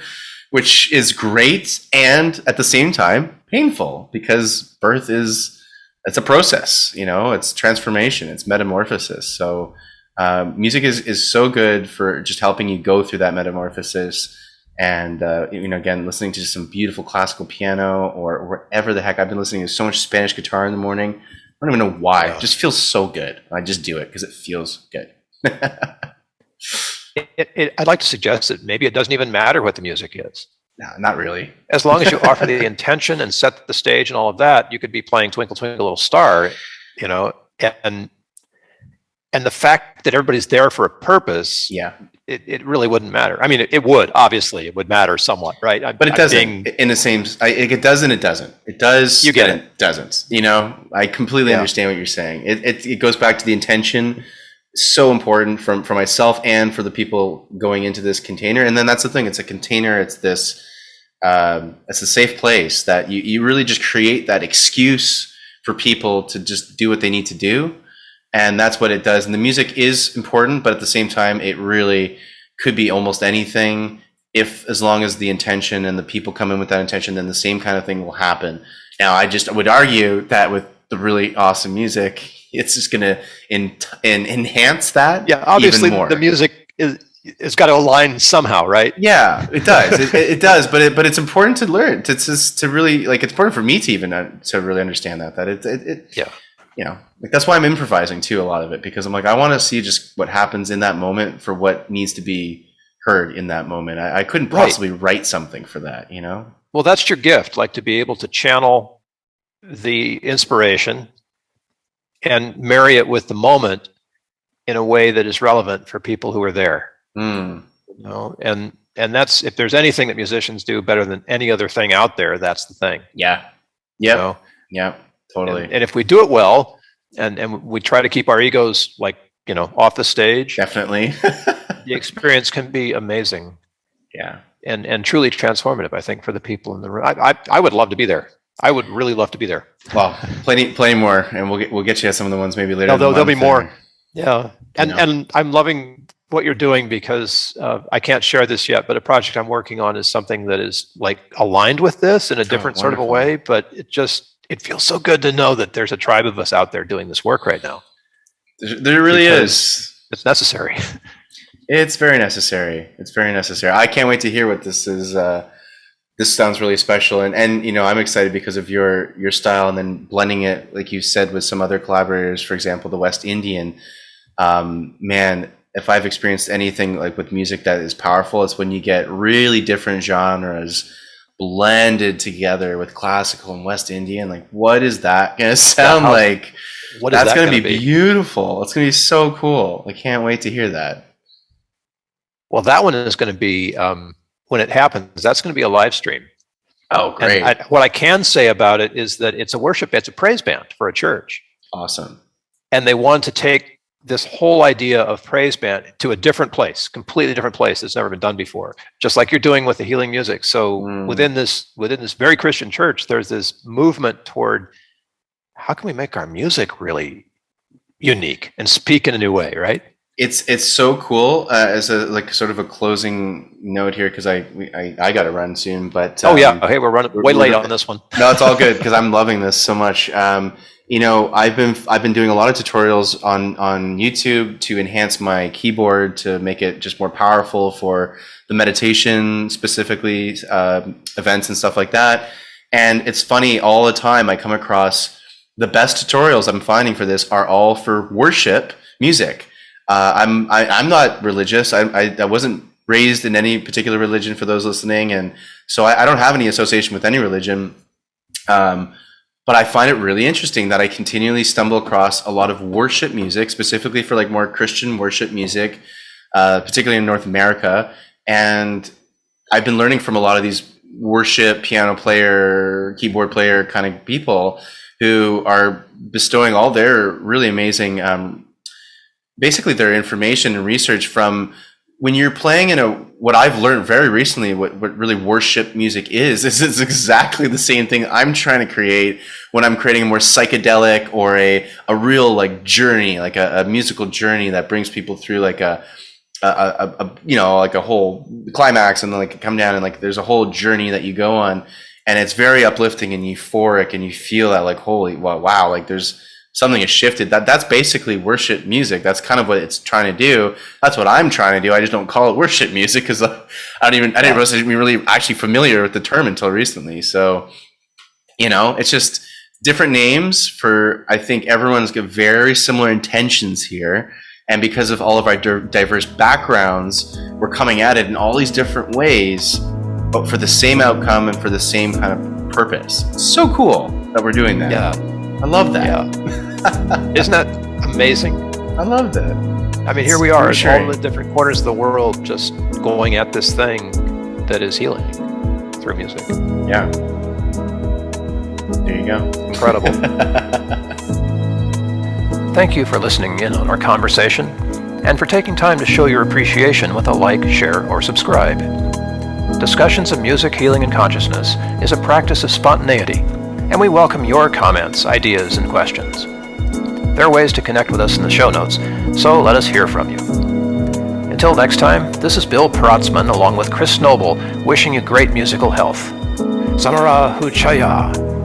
which is great and at the same time painful, because birth it's a process, it's transformation, it's metamorphosis. So music is so good for just helping you go through that metamorphosis. And again, listening to some beautiful classical piano, or wherever the heck I've been listening to so much Spanish guitar in the morning. I don't even know why. It just feels so good. I just do it because it feels good. I'd like to suggest that maybe it doesn't even matter what the music is. No, not really. As long as you offer the intention and set the stage and all of that, you could be playing Twinkle Twinkle Little Star, and the fact that everybody's there for a purpose, it really wouldn't matter. I mean, it would, obviously, it would matter somewhat, right? But it doesn't. In the same, it does and it doesn't. It does. You get it. It doesn't. I completely understand what you're saying. It goes back to the intention. So important for myself and for the people going into this container. And then that's the thing. It's a container. It's this. It's a safe place that you really just create that excuse for people to just do what they need to do. And that's what it does. And the music is important, but at the same time, it really could be almost anything. As long as the intention and the people come in with that intention, then the same kind of thing will happen. Now, I would argue that with the really awesome music, it's just going to enhance that. Yeah, obviously even more. the music it's got to align somehow, right? Yeah, it does. It does, but it's important to learn to really, like, it's important for me to even to really understand that it yeah, you know, like, that's why I'm improvising too, a lot of it, because I'm like, I want to see just what happens in that moment for what needs to be heard in that moment. I couldn't possibly write something for that, you know? Well, that's your gift, like to be able to channel the inspiration and marry it with the moment in a way that is relevant for people who are there. You know, and that's, if there's anything that musicians do better than any other thing out there, that's the thing. Yeah. You know? Yeah. Totally. And if we do it well, and we try to keep our egos, like, you know, off the stage, Definitely. the experience can be amazing. Yeah. And truly transformative, I think, for the people in the room. I would love to be there. I would really love to be there. Well, plenty more, and we'll get you some of the ones maybe later. No, there'll be more. Yeah, and I'm loving what you're doing, because I can't share this yet, but a project I'm working on is something that is like aligned with this in a different sort of a way. But it feels so good to know that there's a tribe of us out there doing this work right now. There really is. It's necessary. It's very necessary. It's very necessary. I can't wait to hear what this is. This sounds really special, and you know, I'm excited because of your style, and then blending it, like you said, with some other collaborators. For example, the West Indian. Man, if I've experienced anything like with music that is powerful, it's when you get really different genres blended together with classical and West Indian. Like, what is that going to sound like? That's going to be beautiful. It's going to be so cool. I can't wait to hear that. Well, that one is going to be, when it happens, that's going to be a live stream. Oh, great. And what I can say about it is that it's a praise band for a church. Awesome. And they want to take this whole idea of praise band to a different place, completely different place that's never been done before, just like you're doing with the healing music. So within this very Christian church, there's this movement toward, how can we make our music really unique and speak in a new way, right? It's so cool. As a, like, sort of a closing note here, because I got to run soon. But okay, we're running way late on this one. No, it's all good, because I'm loving this so much. You know, I've been doing a lot of tutorials on YouTube to enhance my keyboard, to make it just more powerful for the meditation, specifically events and stuff like that. And it's funny, all the time I come across the best tutorials I'm finding for this are all for worship music. I'm not religious. I wasn't raised in any particular religion, for those listening, and so I don't have any association with any religion. But I find it really interesting that I continually stumble across a lot of worship music, specifically for like more Christian worship music, particularly in North America. And I've been learning from a lot of these worship piano player, keyboard player kind of people who are bestowing all their really amazing, basically their information and research from when you're playing in what I've learned very recently, what really worship music is exactly the same thing I'm trying to create when I'm creating a more psychedelic or a real like journey, like a musical journey that brings people through like a you know, like a whole climax, and then like come down, and like there's a whole journey that you go on, and it's very uplifting and euphoric, and you feel that like, holy wow, like there's something has shifted. That's basically worship music. That's kind of what it's trying to do. That's what I'm trying to do. I just don't call it worship music, because I didn't realize I'd be really actually familiar with the term until recently. So, you know, it's just different names for, I think everyone's got very similar intentions here. And because of all of our diverse backgrounds, we're coming at it in all these different ways, but for the same outcome and for the same kind of purpose. It's so cool that we're doing that. Yeah. I love that. Yeah. Isn't that amazing? I love that. I mean, here we are in all the different corners of the world, just going at this thing that is healing through music. Yeah. There you go. Incredible. Thank you for listening in on our conversation, and for taking time to show your appreciation with a like, share, or subscribe. Discussions of music, healing, and consciousness is a practice of spontaneity, and we welcome your comments, ideas, and questions. There are ways to connect with us in the show notes, so let us hear from you. Until next time, this is Bill Protzman along with Chris Noble, wishing you great musical health. Samara Huchaya.